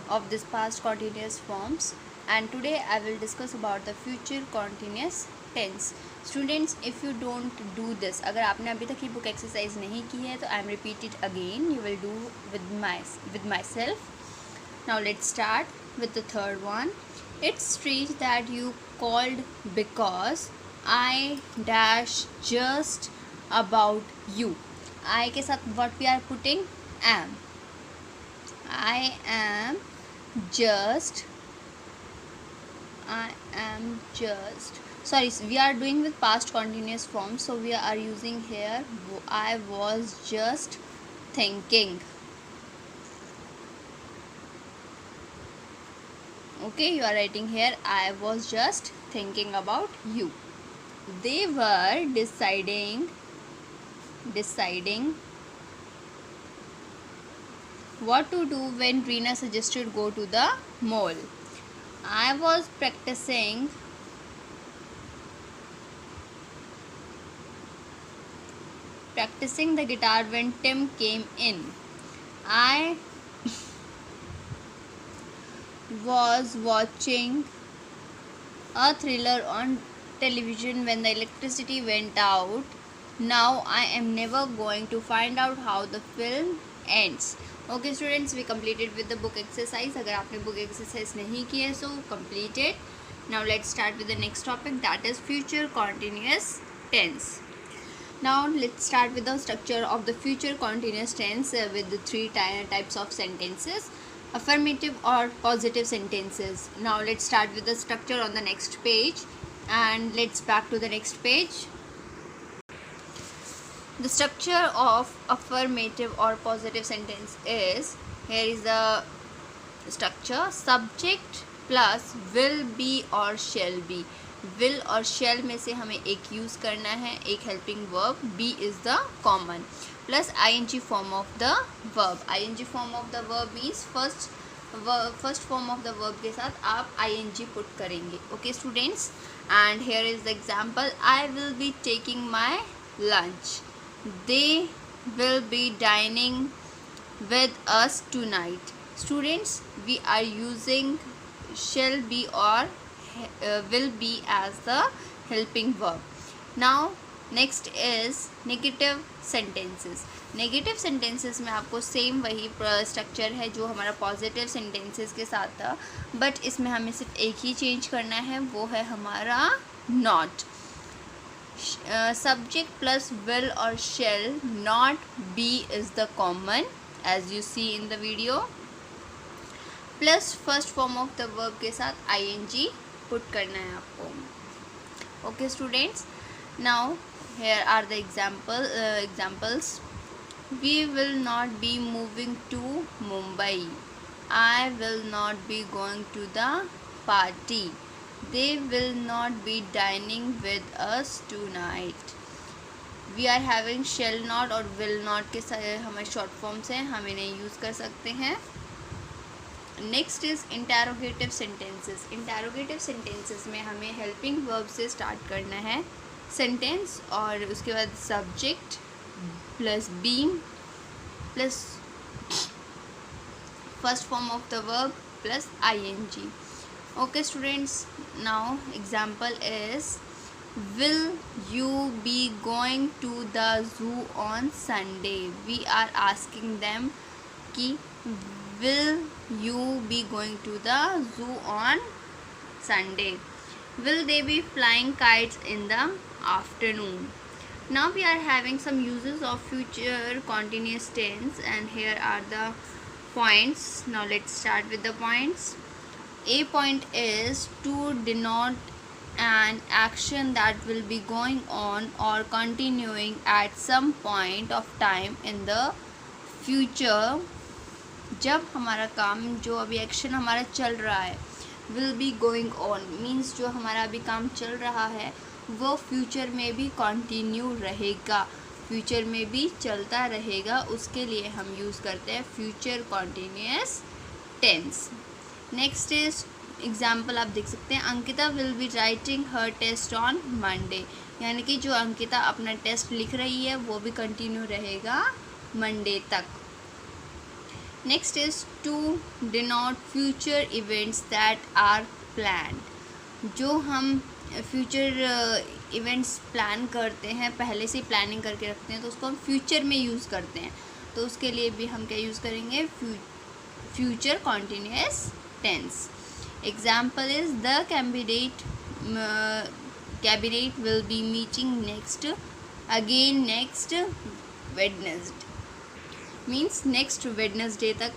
of this past continuous forms, and today I will discuss about the future continuous tense. Students, if you don't do this, अगर आपने अभी तक ये book exercise नहीं की है तो I am repeat it again, you will do with myself. Now let's start with the third one. It's strange that you called because I dash just about you. I के साथ what we are putting, am. I am just, sorry, we are doing with past continuous form, so we are using here I was just thinking. Okay, you are writing here I was just thinking about you. They were deciding what to do when Reena suggested go to the mall. I was practicing the guitar when Tim came in. I was watching a thriller on television when the electricity went out. Now I am never going to find out how the film ends. Okay students, we completed with the book exercise. अगर आपने book exercise नहीं की है so complete it. Now let's start with the next topic, that is future continuous tense. Now let's start with the structure of the future continuous tense with the three types of sentences: affirmative or positive sentences. Now let's start with the structure on the next page, and let's back to the next page. The structure of affirmative or positive sentence is, here is the structure: subject plus will be और shall be. will और shall में से हमें एक use करना है, एक helping verb, be is the common, plus ing form of the verb. ing form of the verb means first form of the verb के साथ आप ing पुट करेंगे. Okay students, and here is the example: I will be taking my lunch. They will be dining with us tonight. Students, we are using shall be or will be as the helping verb. Now next is negative sentences. Negative sentences में आपको same वही structure है जो हमारा positive sentences के साथ था, but इसमें हमें सिर्फ एक ही चेंज करना है, वो है हमारा not. Subject plus will or shall, not be is the common as you see in the video, plus first form of the verb के साथ ing पुट करना है आपको. Okay students, now here are the examples. We will not be moving to Mumbai. I will not be going to the party. They will not be dining with us tonight. We are having shall not और will not के हमारे short forms हैं, हम इन्हें use कर सकते हैं. Next is interrogative sentences. Interrogative sentences में हमें हेल्पिंग वर्ब से स्टार्ट करना है सेंटेंस, और उसके बाद subject plus being plus first form of the verb plus ing. Okay students, now example is: will you be going to the zoo on Sunday? We are asking them कि will you be going to the zoo on Sunday? Will they be flying kites in the afternoon? Now we are having some uses of future continuous tense, and here are the points. Now let's start with the points. A point is to denote an action that will be going on or continuing at some point of time in the future. जब हमारा काम, जो अभी action हमारा चल रहा है, will be going on means जो हमारा अभी काम चल रहा है वो फ्यूचर में भी कंटिन्यू रहेगा, फ्यूचर में भी चलता रहेगा, उसके लिए हम यूज़ करते हैं future continuous tense. Next is example, आप देख सकते हैं: Ankita will be writing her test on Monday. यानी कि जो अंकिता अपना टेस्ट लिख रही है वो भी कंटिन्यू रहेगा मंडे तक. Next is to denote future events that are planned. जो हम फ्यूचर इवेंट्स प्लान करते हैं, पहले से प्लानिंग करके रखते हैं, तो उसको हम फ्यूचर में यूज़ करते हैं, तो उसके लिए भी हम क्या यूज़ करेंगे? Future continuous tense. Example is: the cabinet will be meeting next Wednesday. Means next Wednesday तक,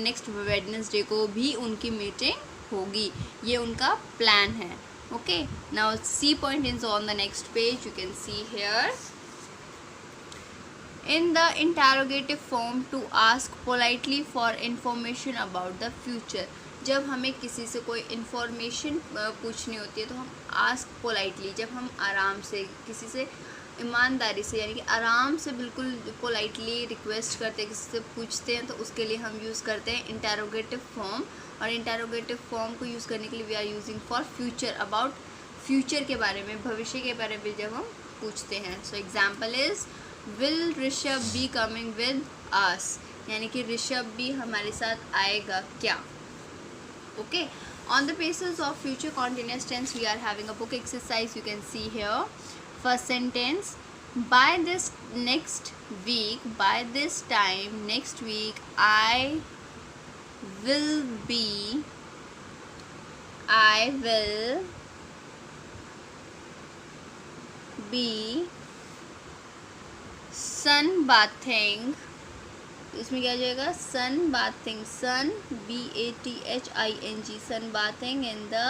नेक्स्ट वेडनेसडे को भी उनकी मीटिंग होगी, ये उनका प्लान है. Okay, now C point is on the next page. You can see here. In the interrogative form, to ask politely for information about the future. जब हमें किसी से कोई इन्फॉर्मेशन पूछनी होती है तो हम आस्क पोलाइटली, जब हम आराम से किसी से ईमानदारी से, यानी कि आराम से बिल्कुल पोलाइटली रिक्वेस्ट करते हैं, किसी से पूछते हैं, तो उसके लिए हम यूज़ करते हैं इंटेरोगेटिव फॉर्म. और इंटेरोगेटिव फॉर्म को यूज़ करने के लिए we are using for future, about future के बारे में, भविष्य के बारे में जब हम पूछते हैं. So example is: will Rishabh be coming with us. यानी कि ऋषभ भी हमारे साथ आएगा क्या? Okay, on the basis of future continuous tense we are having a book exercise. You can see here. First sentence: by this next week, by this time next week, I will be sunbathing, इसमें क्या हो जाएगा? Sunbathing, BATHING, sunbathing in the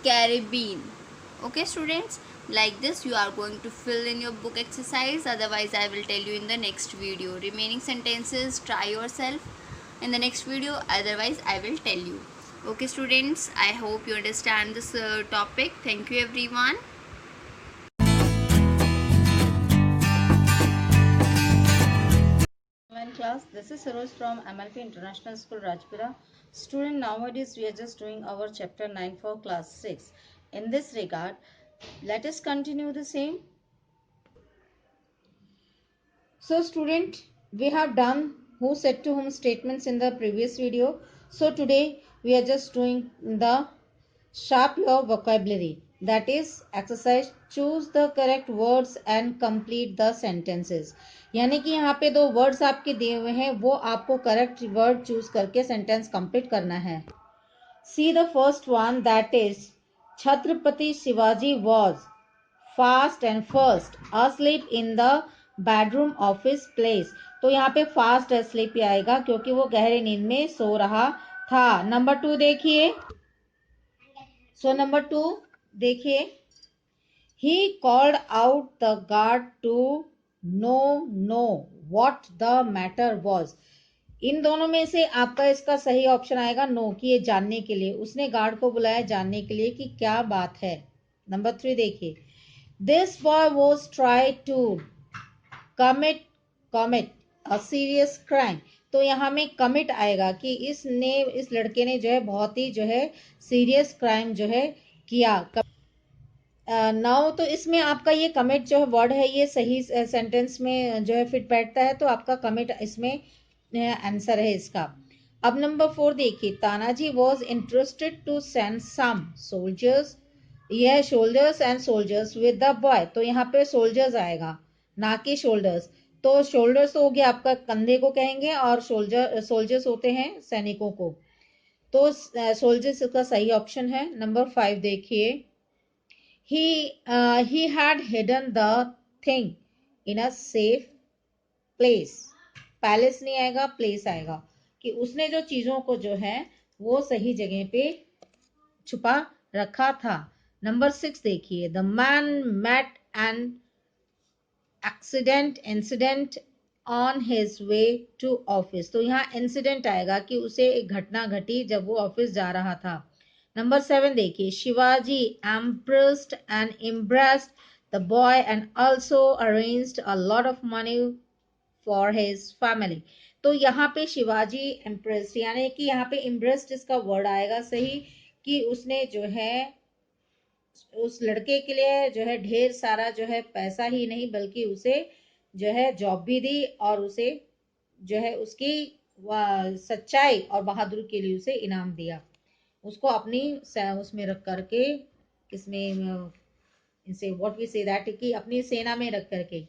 Caribbean. Okay students, like this you are going to fill in your book exercise, otherwise I will tell you in the next video. Remaining sentences try yourself in the next video, otherwise I will tell you. Okay students, I hope you understand this topic. Thank you everyone. Class, this is Saroj from MLP International School, Rajpura. Student, nowadays we are just doing our chapter 9 for class 6. In this regard, let us continue the same. So student, we have done who said to whom statements in the previous video. So today we are just doing the sharp your vocabulary. That is exercise choose the correct words and complete the sentences. यानी कि यहाँ पे दो words आपके दिए हुए हैं, वो आपको करेक्ट वर्ड चूज करके सेंटेंस कंप्लीट करना है. See the first one, that is Chhatrapati Shivaji was fast and first asleep in the bedroom of his place. तो यहाँ पे फास्ट asleep ही आएगा क्योंकि वो गहरी नींद में सो रहा था. नंबर 2 देखिए. सो नंबर 2 देखिए. He called out the guard to know what the matter was. इन दोनों में से आपका इसका सही ऑप्शन आएगा नो, कि ये जानने के लिए. उसने गार्ड को बुलाया जानने के लिए कि क्या बात है. नंबर 3 देखिए. This boy was tried to commit a serious crime. तो यहाँ में कमिट आएगा कि इस लड़के ने जो है बहुत ही जो है सीरियस क्राइम जो है किया. नाउ तो इसमें आपका ये कमिट जो है वर्ड है ये सही सेंटेंस में जो है फिट बैठता है, तो आपका कमिट इसमें आंसर है इसका. अब नंबर 4 देखिए. Tanaji was interested to send some soldiers, यह shoulders and soldiers with the boy. तो यहाँ पे सोल्जर्स आएगा ना कि शोल्डर्स. तो शोल्डर्स हो गया आपका कंधे को कहेंगे, और सोल्जर्स होते हैं सैनिकों को. तो सोल्जर्स का सही ऑप्शन है. नंबर 5 देखिए. He had hidden the thing in a safe place. Palace नहीं आएगा, प्लेस आएगा, कि उसने जो चीजों को जो है वो सही जगह पे छुपा रखा था. नंबर 6 देखिए. The man met an incident on his way to office. तो यहाँ इंसिडेंट आएगा कि उसे एक घटना घटी जब वो ऑफिस जा रहा था. नंबर 7 देखिए. Shivaji embraced and embraced the boy and also arranged a lot of money for his family. तो यहाँ पे शिवाजी impressed, यानी कि यहाँ पे embraced इसका वर्ड आएगा सही, कि उसने जो है उस लड़के के लिए जो है ढेर सारा जो है पैसा ही नहीं बल्कि उसे जो है जॉब भी दी, और उसे जो है उसकी सच्चाई और बहादुरी के लिए उसे इनाम दिया. उसको अपनी उसमें रख करके, इसमें इसे व्हाट वी से दैट, कि अपनी सेना में रख करके.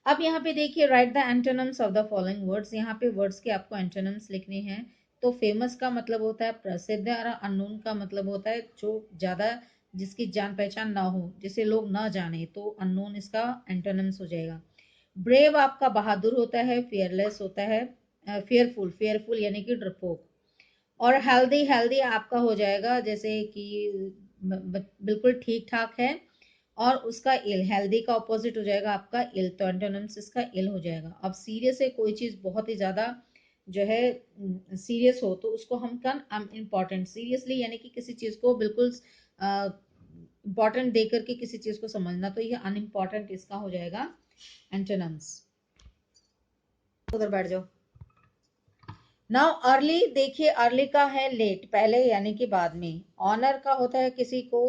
अब यहाँ पे देखिए. Right the antonyms of the following words. यहाँ पे वर्ड्स के आपको एंटोनिम्स लिखने हैं. तो फेमस का मतलब होता है प्रसिद्ध, और अननोन का मतलब होता है जो ज्यादा जिसकी जान पहचान ना हो, जिसे लोग ना जाने, तो अननोन इसका एंटोनिम्स हो जाएगा. ब्रेव आपका बहादुर होता है. फियरलेस होता है फेयरफुल यानी कि डरपोक. और हेल्दी आपका हो जाएगा जैसे कि बिल्कुल ठीक ठाक है, और उसका इल. हेल्दी का ऑपोजिट हो जाएगा आपका इल, तो एंटोनिम्स इसका इल हो जाएगा. अब सीरियस है, कोई चीज बहुत ही ज्यादा जो है सीरियस हो तो उसको हम इम्पॉर्टेंट. सीरियसली यानी कि किसी चीज को बिल्कुल इंपॉर्टेंट दे करके किसी चीज को समझना, तो ये अनइम्पॉर्टेंट इसका हो जाएगा एंटोनिम्स. उधर बैठ जाओ. नाउ अर्ली देखिए. अर्ली का है लेट, पहले यानी कि बाद में. ऑनर का होता है किसी को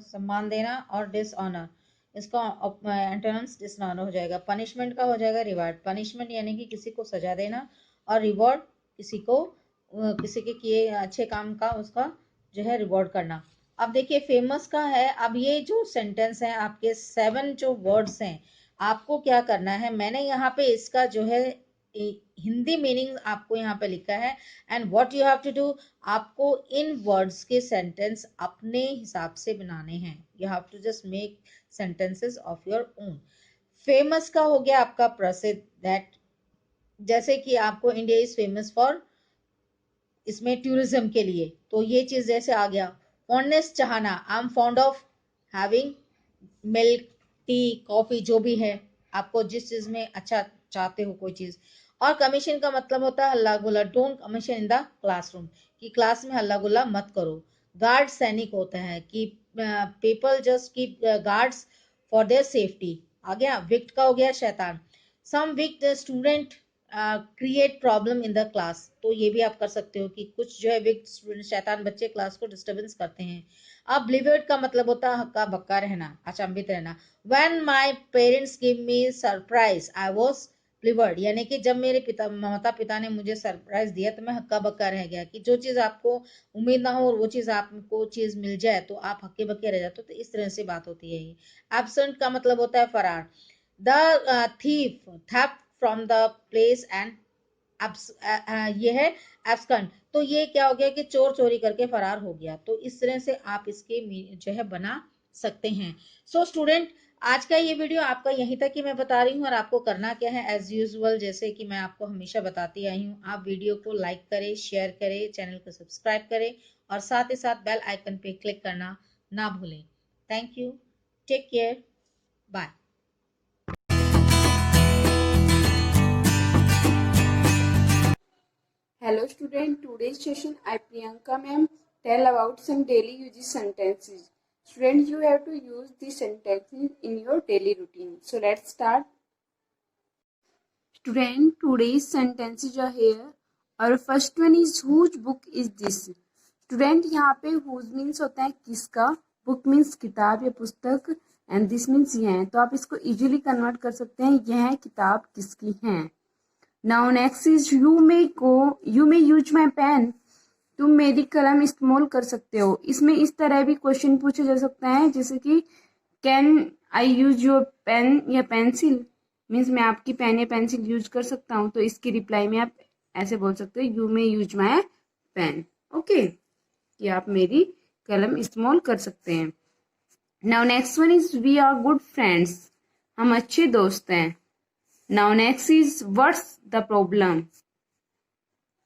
सम्मान देना, और डिसऑनर इसका एंटोनिम्स डिसऑनर हो जाएगा. पनिशमेंट का हो जाएगा रिवार्ड. पनिशमेंट यानी कि किसी को सजा देना, और रिवॉर्ड किसी के किए अच्छे काम का उसका जो है रिवॉर्ड करना. अब देखिए फेमस का है. अब ये जो सेंटेंस है आपके 7 जो वर्ड्स हैं, आपको क्या करना है, मैंने यहाँ पे इसका जो है हिंदी मीनिंग आपको यहाँ पे लिखा है. And what you have to do, आपको इन वर्ड्स के सेंटेंस अपने हिसाब से बनाने हैं. You have to just make sentences of your own. Famous का हो गया आपका प्रसिद्ध, दैट जैसे कि आपको इंडिया इज फेमस फॉर इसमें टूरिज्म के लिए, तो ये चीज जैसे आ गया। फॉन्डनेस चाहना, I am fond of having milk, T, coffee, जो भी है आपको जिस चीज में अच्छा चाहते हो कोई चीज। और कमीशन का मतलब होता है हल्ला गुल्ला, don't commission in the classroom, कि क्लास में हल्ला गुल्ला मत करो। गार्ड सैनिक होता है कि people just keep guards for their safety. आ गया। विक्ट का हो गया शैतान, some wicked student create problem in the class, तो ये भी आप कर सकते हो कि कुछ जो है विक्ट शैतान बच्चे क्लास को डिस्टर्बेंस करते हैं। अब ब्लिवर्ड का मतलब होता है हक्का बक्का रहना, अचंभित रहना। When my parents give me surprise I was bewildered, यानी कि जब मेरे माता पिता ने मुझे सरप्राइज दिया तो मैं हक्का बक्का रह गया, कि जो चीज आपको उम्मीद ना हो और वो चीज आपको चीज मिल जाए तो आप हक्के बक्के रह जाते हो, तो इस तरह से बात होती है ये। एब्सेंट का मतलब होता है फरार, the thief theft from the place and ये है एब्सकंड, तो ये क्या हो गया कि चोर चोरी करके फरार हो गया, तो इस तरह से आप इसके जो है बना सकते हैं। सो स्टूडेंट, आज का ये वीडियो आपका यहीं तक ही मैं बता रही हूँ, और आपको करना क्या है एज यूजुअल, जैसे कि मैं आपको हमेशा बताती आई हूँ, आप वीडियो को लाइक करें, शेयर करें, चैनल को सब्सक्राइब करें, और साथ ही साथ बेल आइकन पे क्लिक करना ना भूलें। Thank you, take care, bye. Hello student, today's session I Priyanka ma'am tell about some daily uses sentences. Students, you have to use these sentences in your daily routine. So let's start. Student, today's sentences are here. Our first one is whose book is this? Student, यहाँ पे whose means होता है किसका, book means किताब या पुस्तक, and this means यह, तो आप इसको easily convert कर सकते हैं, यह किताब किसकी है। Now next is you may use my pen. तुम मेरी कलम इस्तेमाल कर सकते हो। इसमें इस तरह भी क्वेश्चन पूछा जा सकता है, जैसे कि can I use your pen या पेंसिल, मीन्स मैं आपकी पेन या पेंसिल यूज कर सकता हूँ, तो इसकी रिप्लाई में आप ऐसे बोल सकते हो you may use my pen. Okay, कि आप मेरी कलम इस्तेमाल कर सकते हैं। Now next one is we are good friends, हम अच्छे दोस्त हैं। Now next is what's the problem,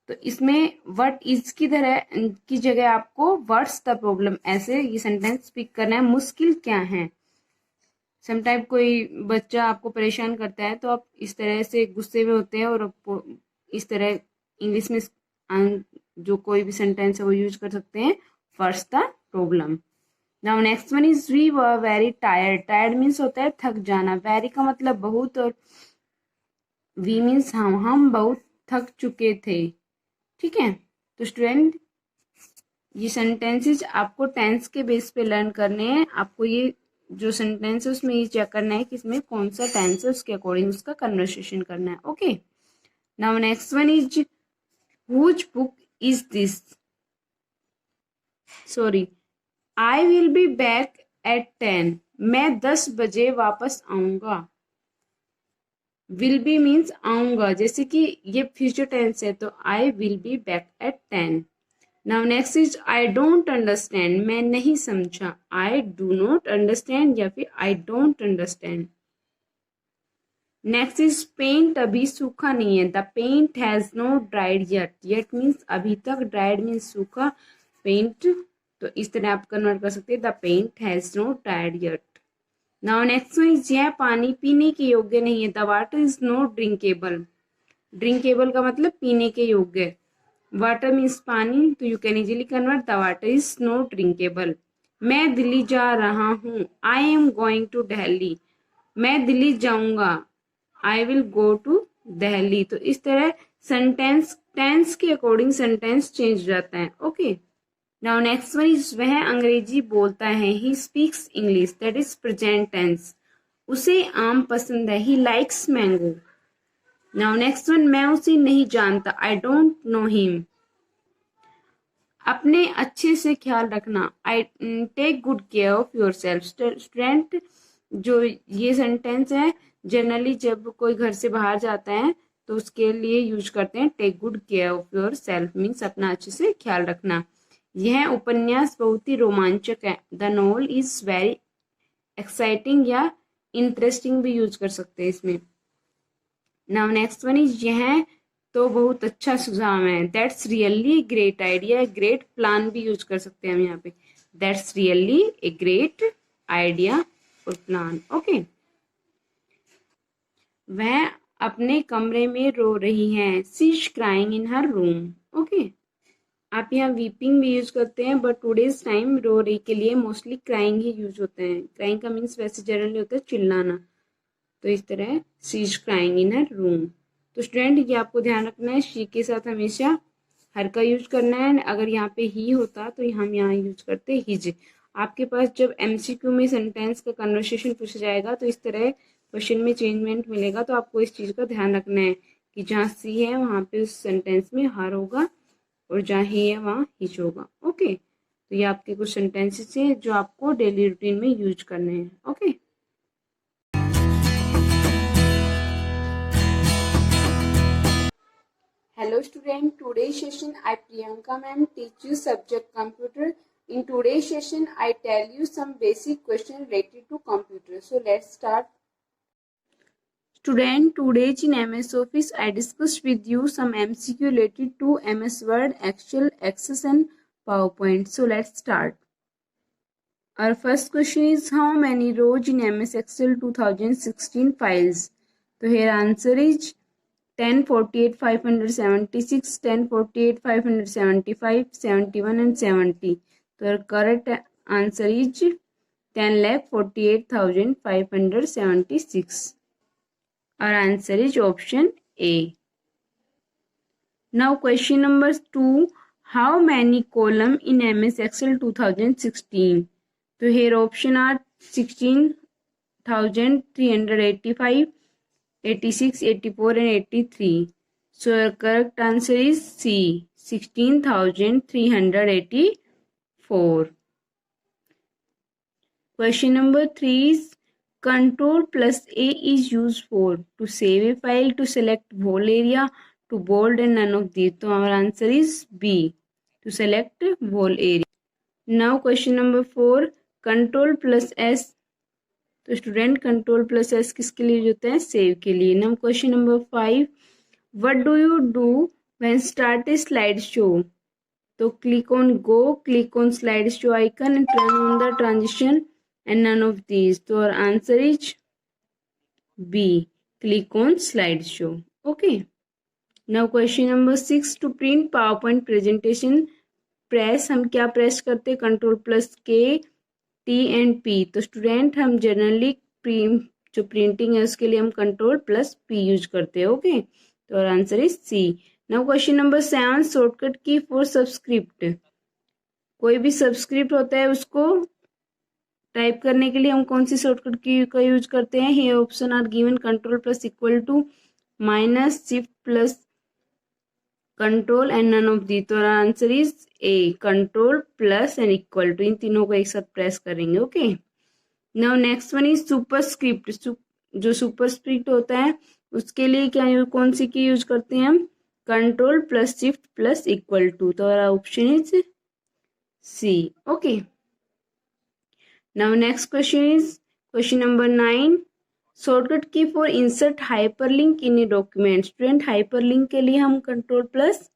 तो इसमें व्हाट इज की तरह की जगह आपको व्हाट्स द प्रॉब्लम ऐसे ये सेंटेंस पिक करना है। मुश्किल क्या है, समटाइम कोई बच्चा आपको परेशान करता है तो आप इस तरह से गुस्से में होते हैं और इस तरह इंग्लिश में जो कोई भी सेंटेंस है वो यूज कर सकते हैं, what's the problem. Now next one is we were very tired, tired means होता है थक जाना, वेरी का मतलब बहुत, और वी मीन्स हम बहुत थक चुके थे। ठीक है, तो स्टूडेंट ये सेंटेंसेस आपको टेंस के बेस पे लर्न करने हैं। आपको ये जो सेंटेंस है उसमें ये चेक करना है कि इसमें कौन सा टेंस है, उसके अकॉर्डिंग उसका कन्वर्सेशन करना है। Okay, now next one is which book is this, sorry, I will be back at 10, मैं 10 बजे वापस आऊंगा। विल बी मीन्स आऊंगा, जैसे कि ये फ्यूचर टेंस है तो I will be back at 10। Now next is I don't understand, मैं नहीं समझा, आई डू नॉट अंडरस्टैंड या फिर I don't understand. Next is paint अभी सूखा नहीं है, the paint has not dried yet, yet means अभी तक, ड्राइड मीन्स सूखा, पेंट, तो इस तरह आप कन्वर्ट कर सकते हैं, the paint has not dried yet. Now next one is यह पानी पीने के योग्य नहीं है, the water is not drinkable, drinkable का मतलब पीने के योग्य, वाटर मीन्स पानी, तो you can easily convert the water is not drinkable. मैं दिल्ली जा रहा हूँ, I am going to Delhi, मैं दिल्ली जाऊंगा, I will go to Delhi, तो इस तरह सेंटेंस टेंस के अकॉर्डिंग सेंटेंस चेंज हो जाता है। Okay, now next one is वह अंग्रेजी बोलता है, he speaks English, that is present tense, उसे आम पसंद है, he likes mango. Now next one मैं उसे नहीं जानता, आई डोंट नो हिम। अपने अच्छे से ख्याल रखना, I take good care of your self. Student, जो ये सेंटेंस है जनरली जब कोई घर से बाहर जाता है तो उसके लिए यूज करते हैं, take good care of your self means अपना अच्छे से ख्याल रखना। यह उपन्यास बहुत ही रोमांचक है, the novel is very exciting या इंटरेस्टिंग भी यूज कर सकते हैं इसमें। नाउ नेक्स्ट वन इज यह तो बहुत अच्छा सुझाव है, that's really great idea, great plan भी यूज कर सकते हैं हम यहाँ पे, that's really a great idea और प्लान। ओके, वह अपने कमरे में रो रही हैं, she is crying in her room. Okay, आप यहाँ वीपिंग भी यूज करते हैं, बट टुडेज टाइम रो रही के लिए मोस्टली क्राइंग ही यूज होते हैं। क्राइंग का मीन्स वैसे जनरली होता है चिल्लाना, तो इस तरह she is crying in her room. तो स्टूडेंट ये आपको ध्यान रखना है, शी के साथ हमेशा हर का यूज करना है। अगर यहाँ पे ही होता तो हम यहाँ यूज करते हिज। आपके पास जब एमसीक्यू में सेंटेंस का कन्वर्सेशन पूछा जाएगा तो इस तरह क्वेश्चन में चेंजमेंट मिलेगा, तो आपको इस चीज का ध्यान रखना है कि जहाँ सी है वहाँ पे उस सेंटेंस में हर होगा और जहाँ ही है वहाँ हिज होगा। ओके, तो ये आपके कुछ सेंटेंसेस हैं जो आपको डेली रूटीन में यूज करने हैं। Okay, hello student, today's session I Priyanka ma'am teach you subject computer. In today's session I tell you some basic questions related to computer. So let's start. Student, today in MS Office I discussed with you some MCQ related to MS Word, Excel, Access and PowerPoint. So let's start. Our first question is how many rows in MS Excel 2016 files? So here answer is 10, 48, 576, 10, 48, 575, 71 and 70. So our correct answer is 10,48,576. Our answer is option A. Now question number 2. How many columns in MS Excel 2016? So here option are 16,385, 86, 84 and 83. So our correct answer is C, 16,384. Question number 3 is Control plus A is used for to save a file, to select whole area, to bold and none of these. So our answer is B, to select whole area. Now question number 4, Control plus S. तो student control plus S किसके लिए होता है? Save के लिए। Now question number 5, what do you do when start a slide show? तो click on go, click on slide show icon and turn on the transition and none of these. तो our answer is B, click on slide show. Okay, now question number 6, to print PowerPoint presentation press, हम क्या press करते हैं? Control plus के, T and P. तो student हम generally जो printing है उसके लिए हम कंट्रोल प्लस पी यूज करते हैं. ओके, तो और answer is C. Now question number 7, shortcut की फॉर सबस्क्रिप्ट. कोई भी सबस्क्रिप्ट होता है उसको टाइप करने के लिए हम कौन सी शॉर्टकट की का यूज करते हैं? ये option are given, control plus equal to, minus, shift plus control and none of the. तो answer is A, control plus and equal to. इन तीनों को एक साथ प्रेस करेंगे. Okay, now next one is superscript. जो सुपरस्क्रिप्ट होता है उसके लिए क्या कौन सी की यूज करते हैं हम? Control plus shift plus equal to. तो option is C. Okay, now next question is question number 9, shortcut की for insert hyperlink in a document. Student hyperlink के लिए हम कंट्रोल प्लस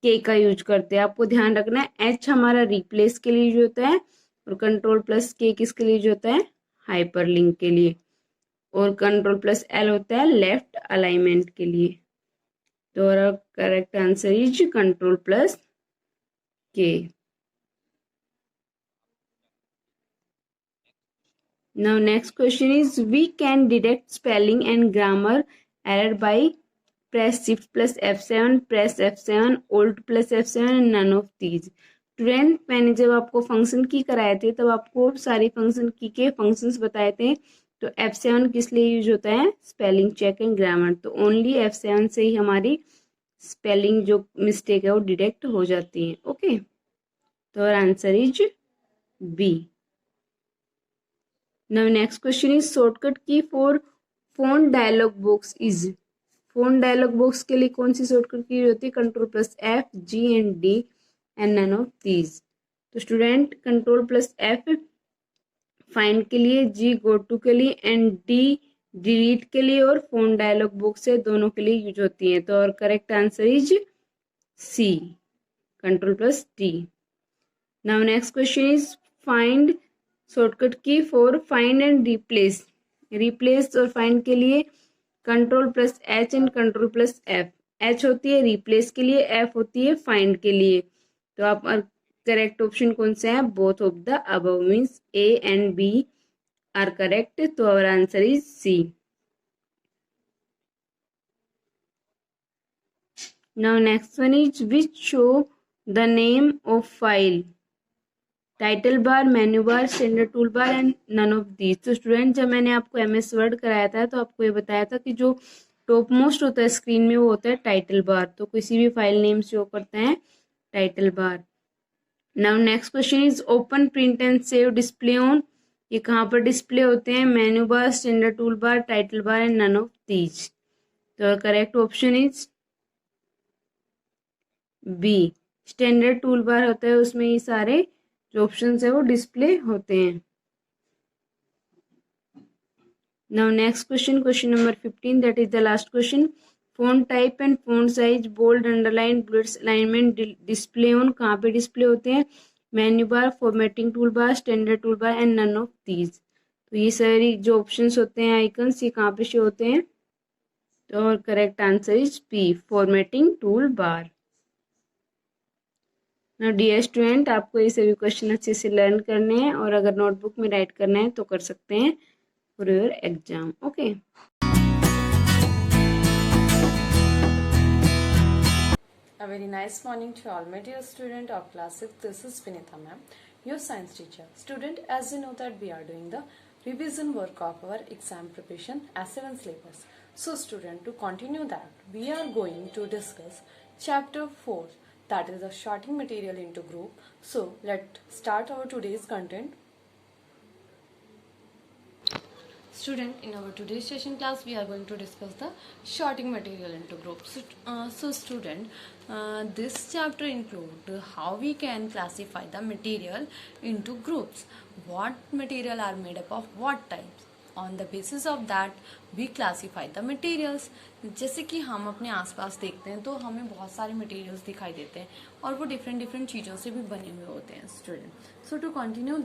के का यूज करते हैं. आपको ध्यान रखना है एच हमारा रिप्लेस के लिए यूज होता है और कंट्रोल प्लस के किसके लिए यूज होता है? हाइपरलिंक के लिए. और कंट्रोल प्लस एल होता है लेफ्ट अलाइनमेंट के लिए. तो correct answer is control plus के. Now next question is we can detect spelling and grammar error by press shift plus F7, press F7, alt plus F7 and none of these. Student मैंने जब आपको function की कराए थे तब आपको सारी फंक्शन की के फंक्शंस बताए थे. तो F7 किस लिए यूज होता है? Spelling check and grammar. तो ओनली F7 से ही हमारी स्पेलिंग जो मिस्टेक है वो डिटेक्ट हो जाती है. ओके, तो answer is B. Now next question is shortcut key for font dialog box is. font dialog box के लिए कौन सी शॉर्टकट की होती है? Control plus F, G and D and none of these. तो student control plus F find के लिए, जी go to के लिए एंड डी डिलीट के लिए और फोन डायलॉग बॉक्स है दोनों के लिए यूज होती है। तो और correct answer is C, control plus T. Now next question is find shortcut की for find and replace. Replace और फाइंड के लिए control plus H and control plus F. H होती है रिप्लेस के लिए, एफ होती है फाइंड के लिए। तो आप करेक्ट ऑप्शन कौन सा है? Both of the above means A and B are correct. तो our answer is C. Now next one is which show the name of file. Title bar, menu bar, standard tool bar and none of these. तो student जब मैंने आपको MS word कराया था तो आपको ये बताया था कि जो टॉप मोस्ट होता है स्क्रीन में वो होता है टाइटल बार। तो किसी भी फाइल नेम शो करते हैं title bar. Now next question is open print and save display on. ये कहाँ पर डिस्प्ले होते हैं? Menu bar, standard tool bar, title bar and none of these. तो correct option is B, standard tool bar होता है, उसमें ये सारे जो ऑप्शंस है वो डिस्प्ले होते हैं। Now next question, question number 15, that is the last question. Font type and font size, bold, underline, bullets, alignment, display on कहाँ पे डिस्प्ले होते हैं? Menu bar, formatting tool bar, standard tool bar and none of these. तो ये सारी जो options होते हैं आइकन्स, ये कहाँ पे शो होते हैं? तो correct answer is P, formatting tool बार। ना डियर स्टूडेंट, आपको ये सभी क्वेश्चन अच्छे से लर्न करने हैं और अगर नोटबुक में राइट करना है तो कर सकते हैं for your exam. Okay, A very nice morning to all my dear student of class 6. This is Vinitha ma'am, your science teacher. Student, as you know that we are doing the revision work of our exam preparation S7 syllabus. So student, to continue that, we are going to discuss chapter 4, that is the sorting material into group. So let's start our today's content. Student, in our today's session class, we are going to discuss the sorting material into groups. So student, this chapter include how we can classify the material into groups. What material are made up of what types? On the basis of that, we classify the materials. जैसे कि हम अपने आसपास देखते हैं तो हमें बहुत सारे मटेरियल्स दिखाई देते हैं और वो डिफरेंट डिफरेंट चीज़ों से भी बने हुए होते हैं student. So to continue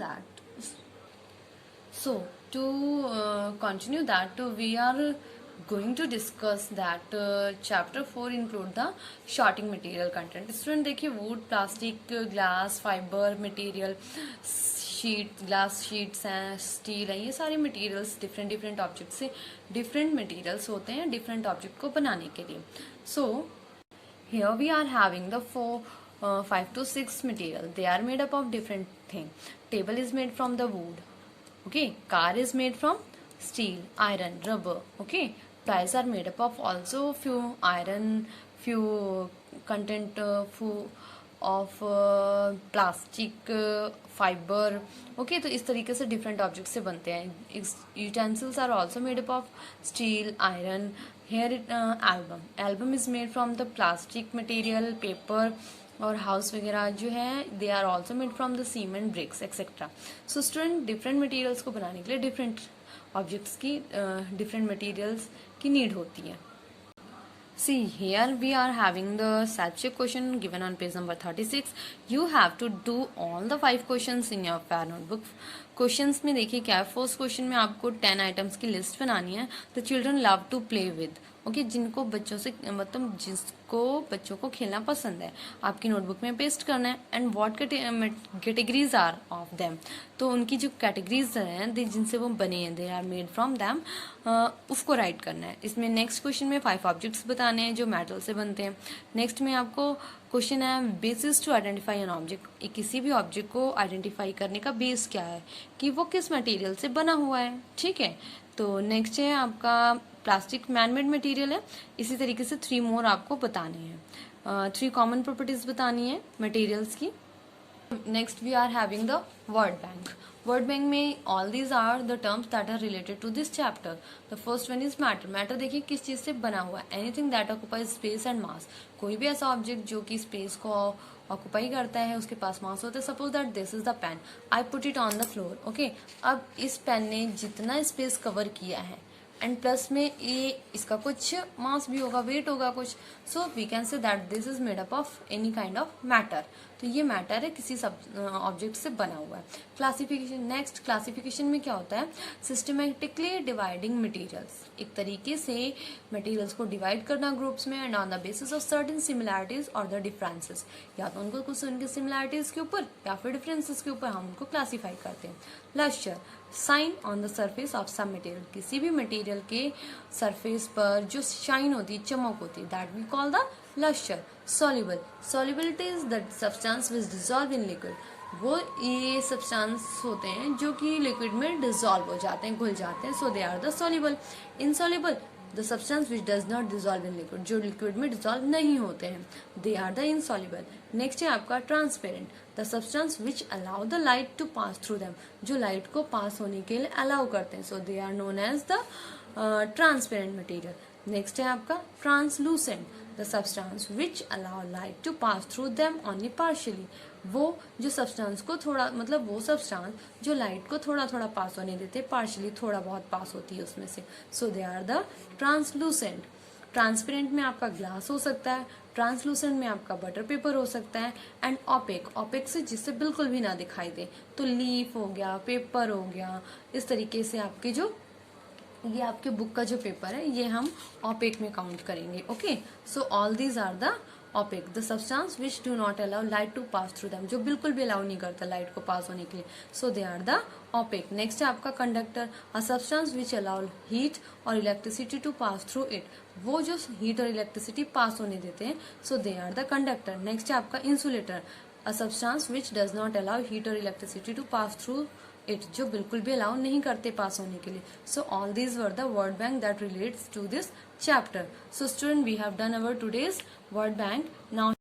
that, we are going to discuss that chapter 4 include the sorting material content. Student देखिए, wood, plastic, glass, fibre material, sheet, glass sheets हैं, स्टील है, ये सारे मटेरियल्स डिफरेंट डिफरेंट ऑब्जेक्ट से different materials होते हैं different object को बनाने के लिए. सो here we are having the 5 to 6 material. They are made up of different thing. Table is made from the wood. Okay, car is made from steel, iron, rubber. Okay, ties are made up of also few iron, few content of plastic, fiber. Okay, तो इस तरीके से different objects से बनते हैं. Utensils are also made up of steel, iron. Here album is made from the plastic material, paper और house वगैरह जो है they are also made from the cement, bricks etcetera. So student, different materials को बनाने के लिए different objects की different materials की नीड होती है. See, here we are having the self-check question given on page number 36. You have to do all the 5 questions in your fair notebook. Questions में देखिए क्या है. फर्स्ट क्वेश्चन में आपको 10 आइटम्स की लिस्ट बनानी है. The children love to play with. Okay, जिनको बच्चों से मतलब जिसको बच्चों को खेलना पसंद है आपकी नोटबुक में पेस्ट करना है. And what categories are of them. तो उनकी जो कैटेगरीज हैं जिनसे वो बने हैं, they are made from them, उसको राइट करना है. इसमें नेक्स्ट क्वेश्चन में 5 ऑब्जेक्ट्स बताने हैं जो मेटल से बनते हैं. नेक्स्ट में आपको क्वेश्चन है basis to identify an object. किसी भी ऑब्जेक्ट को आइडेंटिफाई करने का बेस क्या है कि वो किस मटेरियल से बना हुआ है. ठीक है, तो नेक्स्ट है आपका प्लास्टिक मैनमेड मटेरियल है. इसी तरीके से 3 मोर आपको बताने हैं. 3 कॉमन प्रॉपर्टीज बतानी है मटेरियल्स की. Next we are having the word bank. Word bank में all these are the terms that are related to this chapter. The first one is matter. Matter देखिए किस चीज से बना हुआ है. Anything that occupies space and mass. कोई भी ऐसा ऑब्जेक्ट जो कि स्पेस को ऑक्यूपाई करता है, उसके पास मास होता है. Suppose that this is the pen, I put it on the floor. Okay, अब इस पेन ने जितना स्पेस कवर किया है एंड प्लस में ये इसका कुछ मास भी होगा, वेट होगा कुछ, so we can say that this is made up of any kind of matter. तो ये मैटर है, किसी ऑब्जेक्ट से बना हुआ है. क्लासिफिकेशन. नेक्स्ट, क्लासिफिकेशन में क्या होता है? Systematically dividing materials. एक तरीके से मटेरियल्स को डिवाइड करना ग्रुप्स में and on the basis of certain similarities और द डिफरेंसेस. या तो उनको कुछ उनके सिमिलैरिटीज के ऊपर या फिर डिफरेंसेस के ऊपर हम उनको क्लासीफाई करते हैं. Lustre. Sign on the surface of some material. किसी भी मटेरियल के सरफेस पर जो शाइन होती है, चमक होती है, that we call the lustre. Soluble. Solubility is the substance which dissolve in liquid. वो ये सब्सटेंस होते हैं जो कि लिक्विड में डिसॉल्व हो जाते हैं, घुल जाते हैं, so they are the soluble. Insoluble. The substance which does not dissolve in liquid. जो लिक्विड में डिसॉल्व नहीं होते हैं, they are the insoluble. Next है आपका transparent. The substance which allow the light to pass through them. जो light को pass होने के लिए अलाउ करते हैं, so they are known as the transparent material. Next है आपका translucent. The substance which allow light to pass through them only partially. वो जो सब्सटेंस को थोड़ा, मतलब वो सब्सटेंस जो लाइट को थोड़ा थोड़ा पास होने देते, पार्शियली थोड़ा बहुत पास होती है उसमें से, so they are the translucent. Transparent में आपका ग्लास हो सकता है, ट्रांसलूसेंट में आपका बटर पेपर हो सकता है, एंड ओपेक. ओपेक से जिससे बिल्कुल भी ना दिखाई दे, तो लीफ हो गया, पेपर हो गया, इस तरीके से आपके जो ये आपके बुक का जो पेपर है ये हम ओपेक में काउंट करेंगे. Okay, so all these are the opaque. The substance which do not allow light to pass through them. जो बिल्कुल भी अलाउ नहीं करता लाइट को पास होने के लिए, so they are the opaque. Next है आपका conductor. A substance which allow heat और electricity to pass through it. वो जो हीट और इलेक्ट्रिसिटी पास होने देते हैं, so they are the conductor. Next है आपका insulator. A substance which does not allow heat और electricity to pass through it. जो बिल्कुल भी अलाउ नहीं करते पास होने के लिए. So all these were the word bank that relates to this chapter. So student, we have done our today's word bank. Now